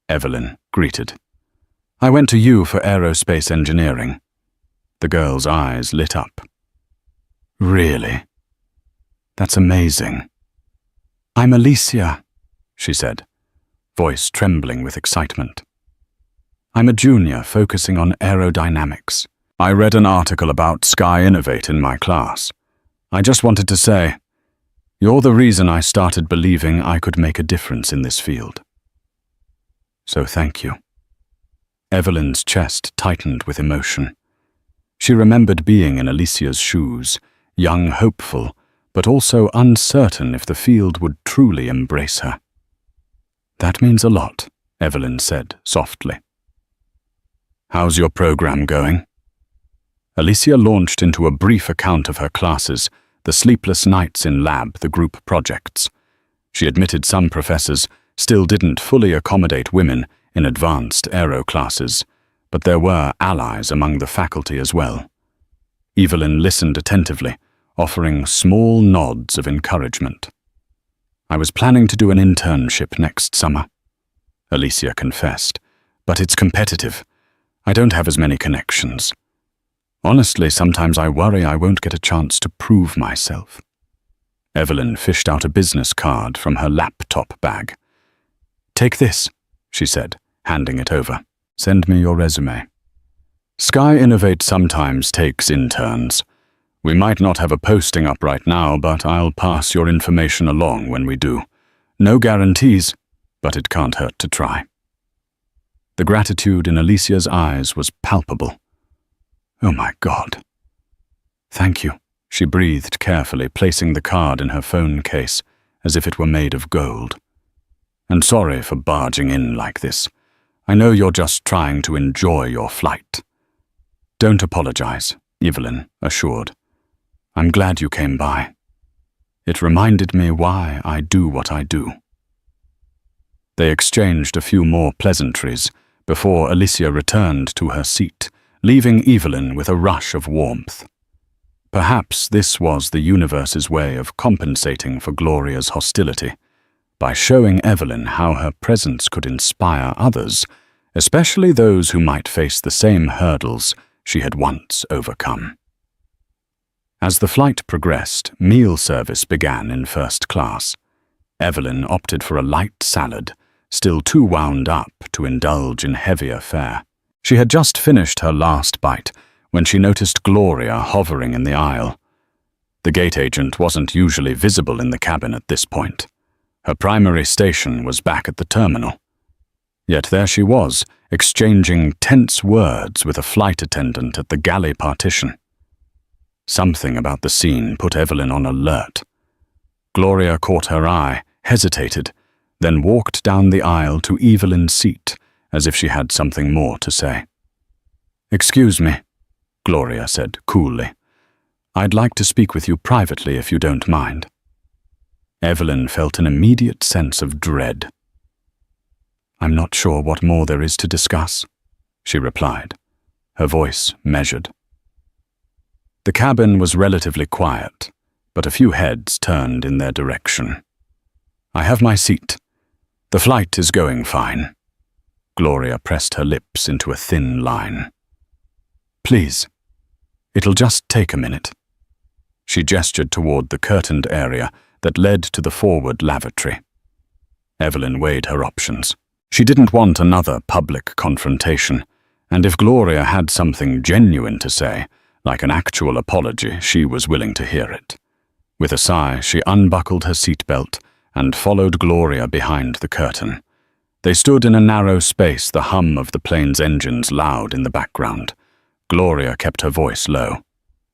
Evelyn greeted. "I went to U for aerospace engineering." The girl's eyes lit up. "Really? That's amazing." "I'm Alicia," she said, voice trembling with excitement. "I'm a junior focusing on aerodynamics. I read an article about Sky Innovate in my class. I just wanted to say, you're the reason I started believing I could make a difference in this field. So thank you." Evelyn's chest tightened with emotion. She remembered being in Alicia's shoes, young, hopeful, but also uncertain if the field would truly embrace her. "That means a lot," Evelyn said softly. "How's your program going?" Alicia launched into a brief account of her classes, the sleepless nights in lab, the group projects. She admitted some professors still didn't fully accommodate women in advanced aero classes, but there were allies among the faculty as well. Evelyn listened attentively, offering small nods of encouragement. "I was planning to do an internship next summer," Alicia confessed, "but it's competitive. I don't have as many connections. Honestly, sometimes I worry I won't get a chance to prove myself." Evelyn fished out a business card from her laptop bag. "Take this," she said, handing it over. "Send me your resume." Sky Innovate sometimes takes interns. We might not have a posting up right now, but I'll pass your information along when we do. No guarantees, but it can't hurt to try. The gratitude in Alicia's eyes was palpable. "Oh my God." "Thank you," she breathed carefully, placing the card in her phone case as if it were made of gold. "And sorry for barging in like this. I know you're just trying to enjoy your flight." "Don't apologize," Evelyn assured. "I'm glad you came by. It reminded me why I do what I do." They exchanged a few more pleasantries before Alicia returned to her seat, leaving Evelyn with a rush of warmth. Perhaps this was the universe's way of compensating for Gloria's hostility, by showing Evelyn how her presence could inspire others, especially those who might face the same hurdles she had once overcome. As the flight progressed, meal service began in first class. Evelyn opted for a light salad, still too wound up to indulge in heavier fare. She had just finished her last bite when she noticed Gloria hovering in the aisle. The gate agent wasn't usually visible in the cabin at this point. Her primary station was back at the terminal. Yet there she was, exchanging tense words with a flight attendant at the galley partition. Something about the scene put Evelyn on alert. Gloria caught her eye, hesitated, then walked down the aisle to Evelyn's seat, as if she had something more to say. "Excuse me," Gloria said coolly. "I'd like to speak with you privately if you don't mind." Evelyn felt an immediate sense of dread. "I'm not sure what more there is to discuss," she replied, her voice measured. The cabin was relatively quiet, but a few heads turned in their direction. "I have my seat. The flight is going fine." Gloria pressed her lips into a thin line. "Please, it'll just take a minute." She gestured toward the curtained area that led to the forward lavatory. Evelyn weighed her options. She didn't want another public confrontation, and if Gloria had something genuine to say, like an actual apology, she was willing to hear it. With a sigh, she unbuckled her seatbelt and followed Gloria behind the curtain. They stood in a narrow space, the hum of the plane's engines loud in the background. Gloria kept her voice low.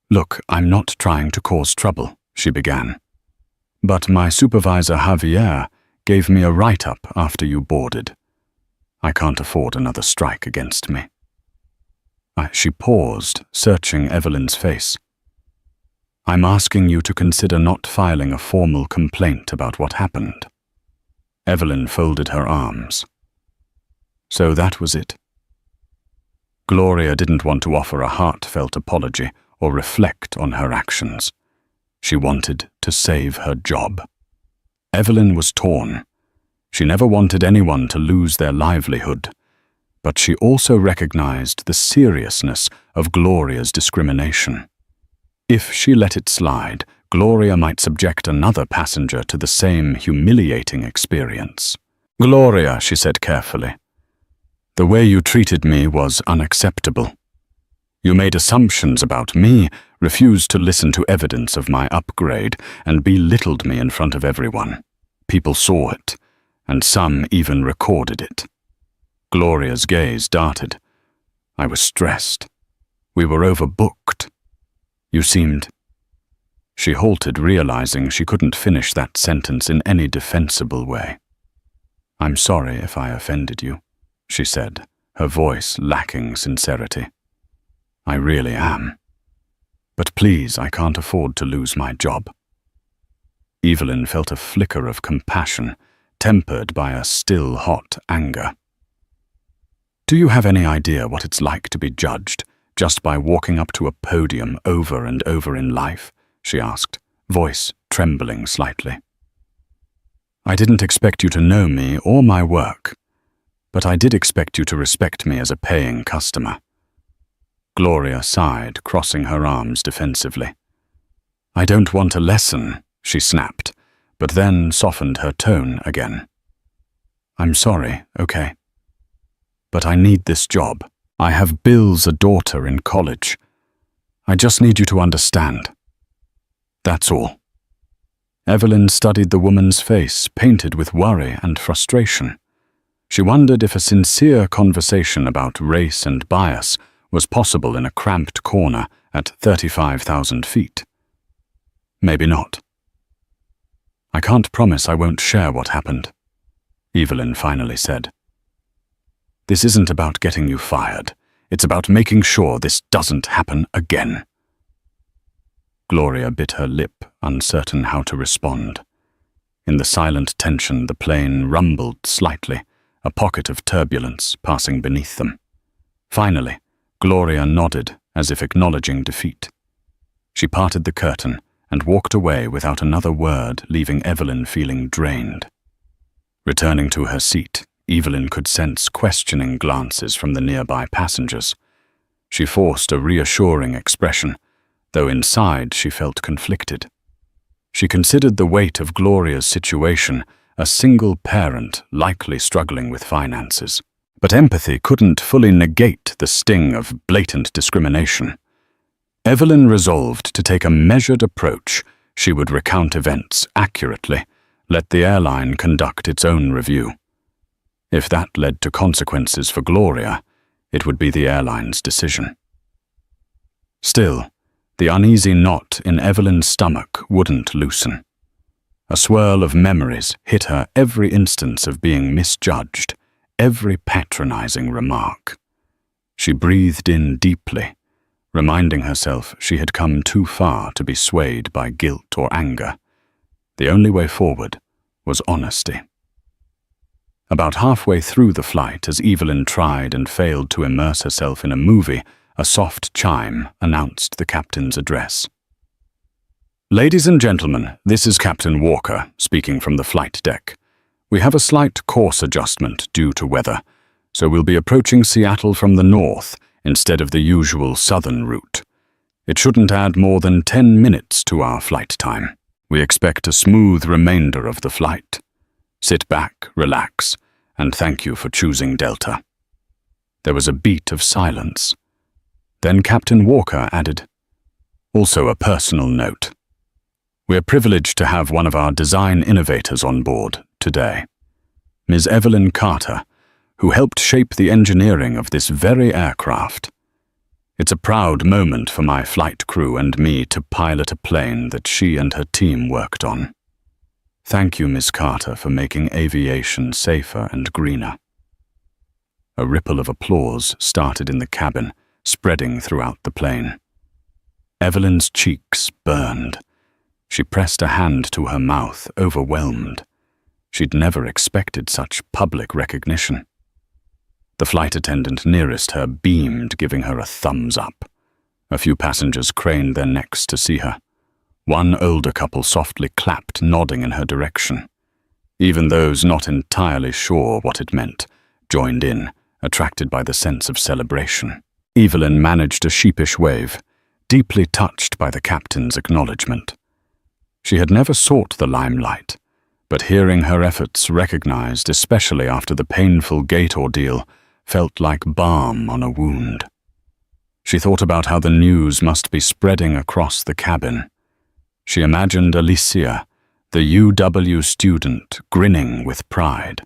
"Look, I'm not trying to cause trouble," she began. "But my supervisor Javier gave me a write-up after you boarded. I can't afford another strike against me." She paused, searching Evelyn's face. "I'm asking you to consider not filing a formal complaint about what happened." Evelyn folded her arms. So that was it. Gloria didn't want to offer a heartfelt apology or reflect on her actions. She wanted to save her job. Evelyn was torn. She never wanted anyone to lose their livelihood, but she also recognized the seriousness of Gloria's discrimination. If she let it slide, Gloria might subject another passenger to the same humiliating experience. "Gloria," she said carefully, "the way you treated me was unacceptable. You made assumptions about me, refused to listen to evidence of my upgrade, and belittled me in front of everyone. People saw it, and some even recorded it." Gloria's gaze darted. "I was stressed. We were overbooked. You seemed—" She halted, realizing she couldn't finish that sentence in any defensible way. "I'm sorry if I offended you," she said, her voice lacking sincerity. "I really am. But please, I can't afford to lose my job." Evelyn felt a flicker of compassion, tempered by a still hot anger. "Do you have any idea what it's like to be judged just by walking up to a podium over and over in life?" she asked, voice trembling slightly. "I didn't expect you to know me or my work, but I did expect you to respect me as a paying customer." Gloria sighed, crossing her arms defensively. "I don't want a lesson," she snapped, but then softened her tone again. "I'm sorry, okay? But I need this job. I have bills, a daughter in college. I just need you to understand. That's all." Evelyn studied the woman's face, painted with worry and frustration. She wondered if a sincere conversation about race and bias was possible in a cramped corner at 35,000 feet. Maybe not. "I can't promise I won't share what happened," Evelyn finally said. "This isn't about getting you fired. It's about making sure this doesn't happen again." Gloria bit her lip, uncertain how to respond. In the silent tension, the plane rumbled slightly, a pocket of turbulence passing beneath them. Finally, Gloria nodded, as if acknowledging defeat. She parted the curtain and walked away without another word, leaving Evelyn feeling drained. Returning to her seat, Evelyn could sense questioning glances from the nearby passengers. She forced a reassuring expression, though inside she felt conflicted. She considered the weight of Gloria's situation, a single parent likely struggling with finances. But empathy couldn't fully negate the sting of blatant discrimination. Evelyn resolved to take a measured approach. She would recount events accurately, let the airline conduct its own review. If that led to consequences for Gloria, it would be the airline's decision. Still, the uneasy knot in Evelyn's stomach wouldn't loosen. A swirl of memories hit her every instance of being misjudged, every patronizing remark. She breathed in deeply, reminding herself she had come too far to be swayed by guilt or anger. The only way forward was honesty. About halfway through the flight, as Evelyn tried and failed to immerse herself in a movie, a soft chime announced the captain's address. "Ladies and gentlemen, this is Captain Walker, speaking from the flight deck. We have a slight course adjustment due to weather, so we'll be approaching Seattle from the north instead of the usual southern route. It shouldn't add more than 10 minutes to our flight time. We expect a smooth remainder of the flight. Sit back, relax, and thank you for choosing Delta." There was a beat of silence. Then Captain Walker added, "Also a personal note. We're privileged to have one of our design innovators on board today, Ms. Evelyn Carter, who helped shape the engineering of this very aircraft. It's a proud moment for my flight crew and me to pilot a plane that she and her team worked on. Thank you, Ms. Carter, for making aviation safer and greener." A ripple of applause started in the cabin, spreading throughout the plane. Evelyn's cheeks burned. She pressed a hand to her mouth, overwhelmed. She'd never expected such public recognition. The flight attendant nearest her beamed, giving her a thumbs up. A few passengers craned their necks to see her. One older couple softly clapped, nodding in her direction. Even those not entirely sure what it meant joined in, attracted by the sense of celebration. Evelyn managed a sheepish wave, deeply touched by the captain's acknowledgement. She had never sought the limelight, but hearing her efforts recognized, especially after the painful gate ordeal, felt like balm on a wound. She thought about how the news must be spreading across the cabin. She imagined Alicia, the UW student, grinning with pride.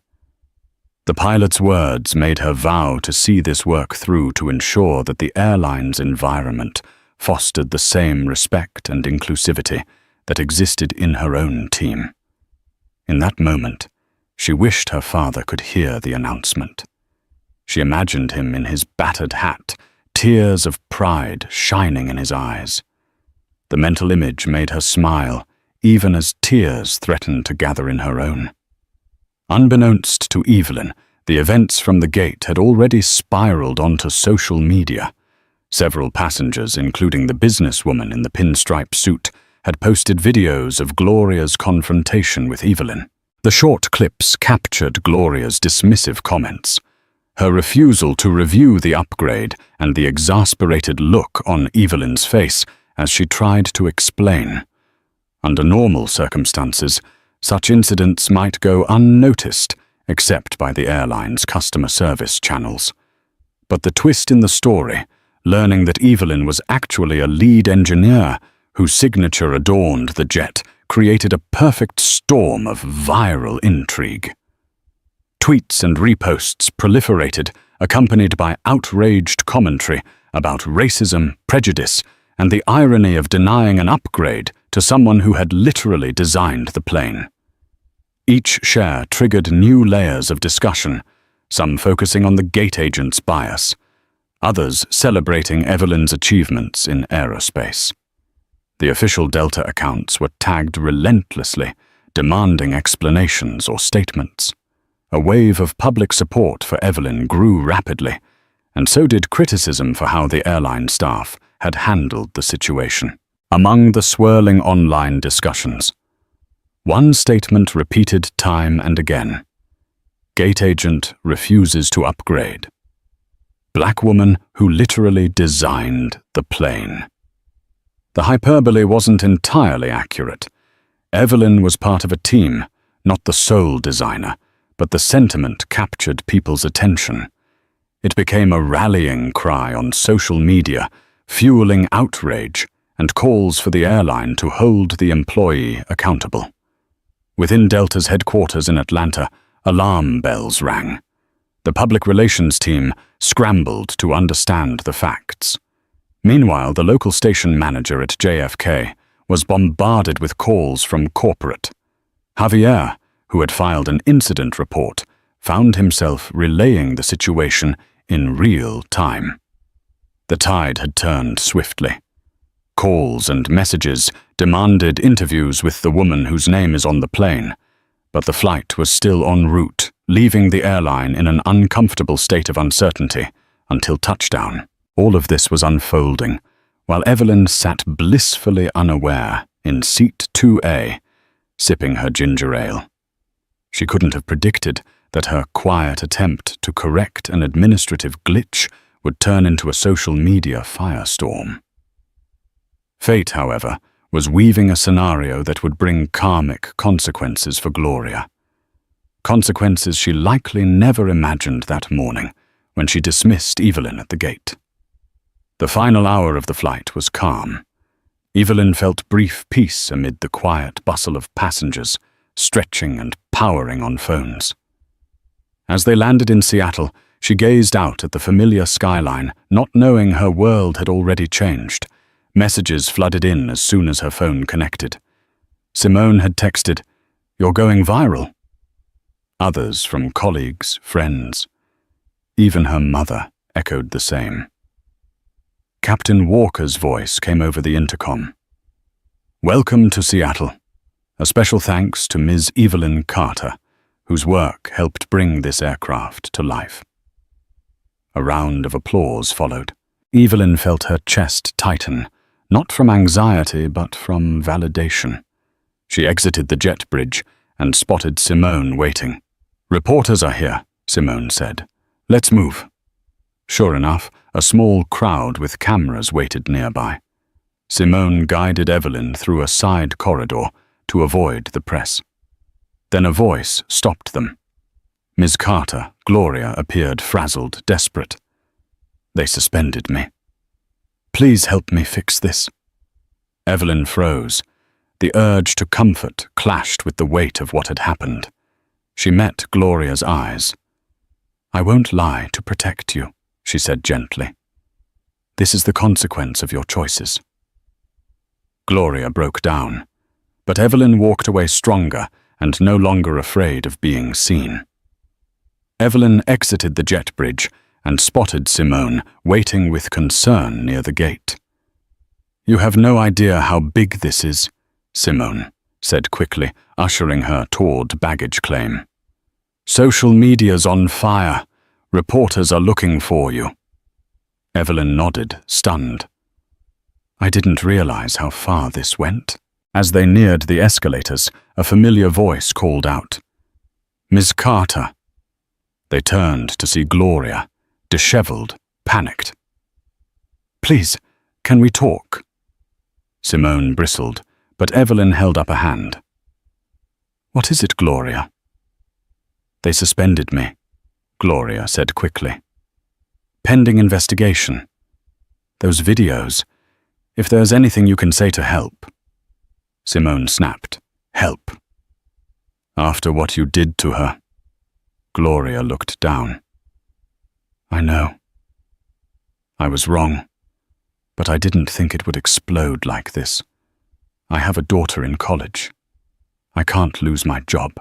The pilot's words made her vow to see this work through to ensure that the airline's environment fostered the same respect and inclusivity that existed in her own team. In that moment, she wished her father could hear the announcement. She imagined him in his battered hat, tears of pride shining in his eyes. The mental image made her smile, even as tears threatened to gather in her own. Unbeknownst to Evelyn, the events from the gate had already spiraled onto social media. Several passengers, including the businesswoman in the pinstripe suit, had posted videos of Gloria's confrontation with Evelyn. The short clips captured Gloria's dismissive comments, her refusal to review the upgrade, and the exasperated look on Evelyn's face as she tried to explain. Under normal circumstances, such incidents might go unnoticed, except by the airline's customer service channels. But the twist in the story, learning that Evelyn was actually a lead engineer whose signature adorned the jet, created a perfect storm of viral intrigue. Tweets and reposts proliferated, accompanied by outraged commentary about racism, prejudice, and the irony of denying an upgrade to someone who had literally designed the plane. Each share triggered new layers of discussion, some focusing on the gate agent's bias, others celebrating Evelyn's achievements in aerospace. The official Delta accounts were tagged relentlessly, demanding explanations or statements. A wave of public support for Evelyn grew rapidly, and so did criticism for how the airline staff had handled the situation. Among the swirling online discussions, one statement repeated time and again: "Gate agent refuses to upgrade." Black woman who literally designed the plane. The hyperbole wasn't entirely accurate. Evelyn was part of a team, not the sole designer, but the sentiment captured people's attention. It became a rallying cry on social media, fueling outrage and calls for the airline to hold the employee accountable. Within Delta's headquarters in Atlanta, alarm bells rang. The public relations team scrambled to understand the facts. Meanwhile, the local station manager at JFK was bombarded with calls from corporate. Javier, who had filed an incident report, found himself relaying the situation in real time. The tide had turned swiftly. Calls and messages demanded interviews with the woman whose name is on the plane, but the flight was still en route, leaving the airline in an uncomfortable state of uncertainty until touchdown. All of this was unfolding, while Evelyn sat blissfully unaware in seat 2A, sipping her ginger ale. She couldn't have predicted that her quiet attempt to correct an administrative glitch would turn into a social media firestorm. Fate, however, was weaving a scenario that would bring karmic consequences for Gloria. Consequences she likely never imagined that morning when she dismissed Evelyn at the gate. The final hour of the flight was calm. Evelyn felt brief peace amid the quiet bustle of passengers, stretching and powering on phones. As they landed in Seattle, she gazed out at the familiar skyline, not knowing her world had already changed. Messages flooded in as soon as her phone connected. Simone had texted, "You're going viral." Others from colleagues, friends. Even her mother echoed the same. Captain Walker's voice came over the intercom. "Welcome to Seattle. A special thanks to Ms. Evelyn Carter, whose work helped bring this aircraft to life." A round of applause followed. Evelyn felt her chest tighten, not from anxiety but from validation. She exited the jet bridge and spotted Simone waiting. "Reporters are here," Simone said. "Let's move." Sure enough, a small crowd with cameras waited nearby. Simone guided Evelyn through a side corridor to avoid the press. Then a voice stopped them. Ms. Carter, Gloria, appeared frazzled, desperate. "They suspended me. Please help me fix this." Evelyn froze. The urge to comfort clashed with the weight of what had happened. She met Gloria's eyes. "I won't lie to protect you," she said gently. "This is the consequence of your choices." Gloria broke down, but Evelyn walked away stronger and no longer afraid of being seen. Evelyn exited the jet bridge and spotted Simone waiting with concern near the gate. "You have no idea how big this is," Simone said quickly, ushering her toward baggage claim. "Social media's on fire. Reporters are looking for you." Evelyn nodded, stunned. "I didn't realize how far this went." As they neared the escalators, a familiar voice called out, "Ms. Carter." They turned to see Gloria, disheveled, panicked. "Please, can we talk?" Simone bristled, but Evelyn held up a hand. "What is it, Gloria?" "They suspended me," Gloria said quickly. "Pending investigation. Those videos. If there's anything you can say to help." Simone snapped. "Help?" "After what you did to her." Gloria looked down. "I know. I was wrong, but I didn't think it would explode like this. I have a daughter in college. I can't lose my job."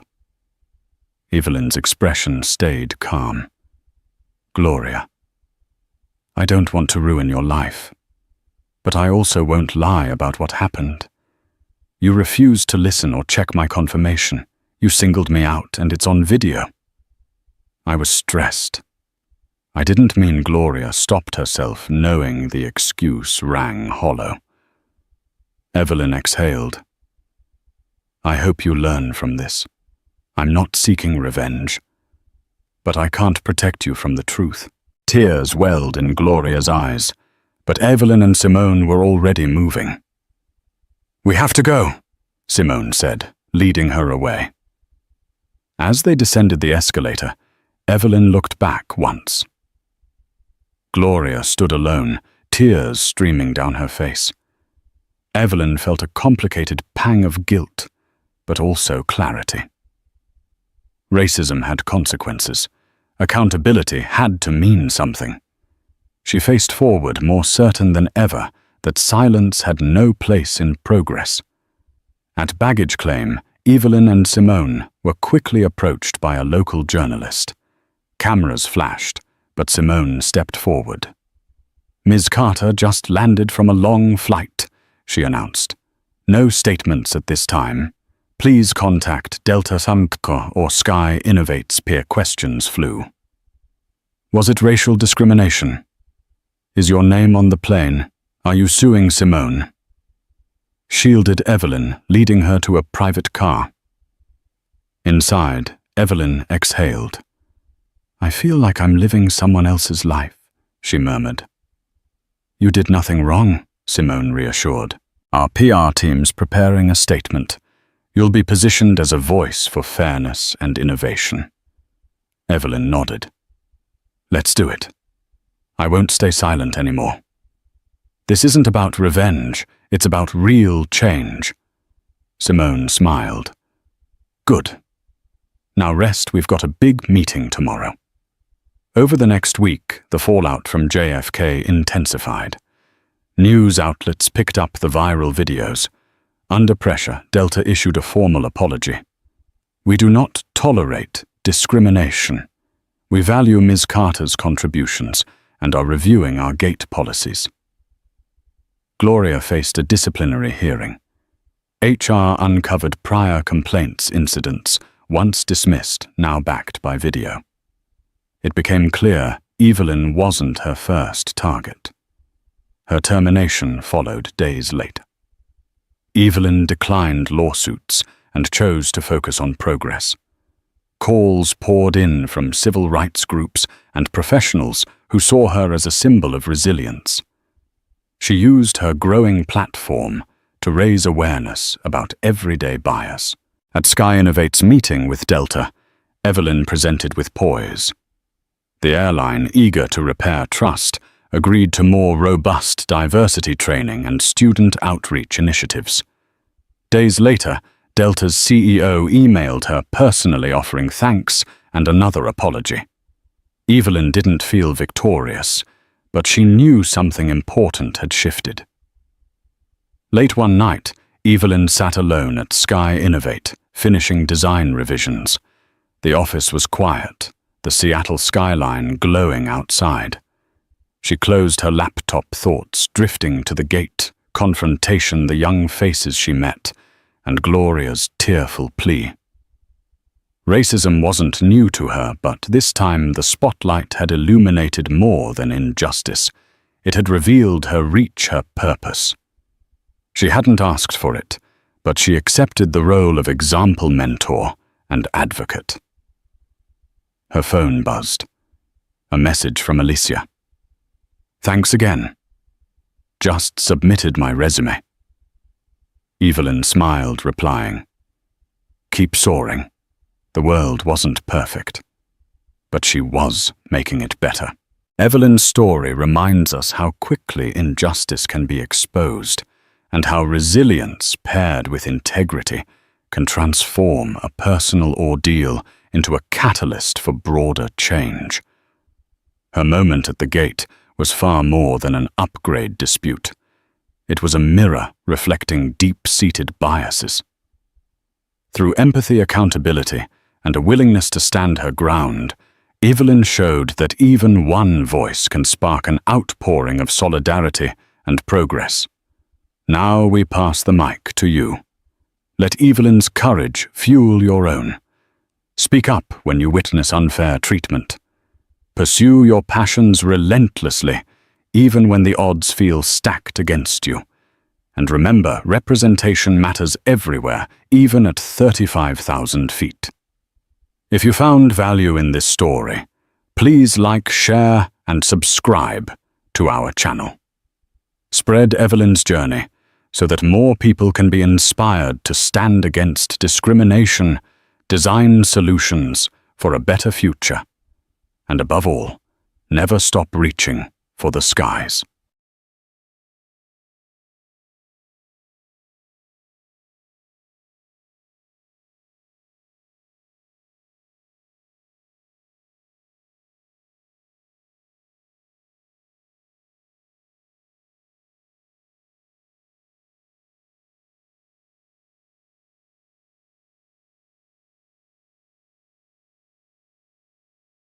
Evelyn's expression stayed calm. "Gloria, I don't want to ruin your life, but I also won't lie about what happened. You refused to listen or check my confirmation. You singled me out, and it's on video." I was stressed. I didn't mean Gloria stopped herself, knowing the excuse rang hollow. Evelyn exhaled. "I hope you learn from this. I'm not seeking revenge, but I can't protect you from the truth." Tears welled in Gloria's eyes, but Evelyn and Simone were already moving. "We have to go," Simone said, leading her away. As they descended the escalator, Evelyn looked back once. Gloria stood alone, tears streaming down her face. Evelyn felt a complicated pang of guilt, but also clarity. Racism had consequences, Accountability had to mean something. She faced forward, more certain than ever that silence had no place in progress. At baggage claim, Evelyn and Simone were quickly approached by a local journalist. Cameras flashed, but Simone stepped forward. "Ms. Carter just landed from a long flight," she announced. "No statements at this time. Please contact Delta Samtco or Sky Innovates Peer Questions Flew." "Was it racial discrimination? Is your name on the plane? Are you suing Simone?" Shielded Evelyn, leading her to a private car. Inside, Evelyn exhaled. "I feel like I'm living someone else's life," she murmured. "You did nothing wrong," Simone reassured. "Our PR team's preparing a statement. You'll be positioned as a voice for fairness and innovation." Evelyn nodded. "Let's do it. I won't stay silent anymore. This isn't about revenge, it's about real change." Simone smiled. "Good. Now rest, we've got a big meeting tomorrow." Over the next week, the fallout from JFK intensified. News outlets picked up the viral videos. Under pressure, Delta issued a formal apology. "We do not tolerate discrimination. We value Ms. Carter's contributions and are reviewing our gate policies." Gloria faced a disciplinary hearing. HR uncovered prior complaints incidents, once dismissed, now backed by video. It became clear Evelyn wasn't her first target. Her termination followed days later. Evelyn declined lawsuits and chose to focus on progress. Calls poured in from civil rights groups and professionals who saw her as a symbol of resilience. She used her growing platform to raise awareness about everyday bias. At Sky Innovate's meeting with Delta, Evelyn presented with poise. The airline, eager to repair trust, agreed to more robust diversity training and student outreach initiatives. Days later, Delta's CEO emailed her personally offering thanks and another apology. Evelyn didn't feel victorious, but she knew something important had shifted. Late one night, Evelyn sat alone at Sky Innovate, finishing design revisions. The office was quiet, the Seattle skyline glowing outside. She closed her laptop, thoughts drifting to the gate, confrontation, the young faces she met, and Gloria's tearful plea. Racism wasn't new to her, but this time the spotlight had illuminated more than injustice. It had revealed her reach, her purpose. She hadn't asked for it, but she accepted the role of example mentor and advocate. Her phone buzzed. A message from Alicia. "Thanks again. Just submitted my resume." Evelyn smiled, replying, "Keep soaring. The world wasn't perfect, but she was making it better." Evelyn's story reminds us how quickly injustice can be exposed and how resilience paired with integrity can transform a personal ordeal into a catalyst for broader change. Her moment at the gate was far more than an upgrade dispute. It was a mirror reflecting deep-seated biases. Through empathy, accountability, and a willingness to stand her ground, Evelyn showed that even one voice can spark an outpouring of solidarity and progress. Now we pass the mic to you. Let Evelyn's courage fuel your own. Speak up when you witness unfair treatment. Pursue your passions relentlessly, even when the odds feel stacked against you. And remember, representation matters everywhere, even at 35,000 feet. If you found value in this story, please like, share, and subscribe to our channel. Spread Evelyn's journey so that more people can be inspired to stand against discrimination, design solutions for a better future, and above all, never stop reaching for the skies.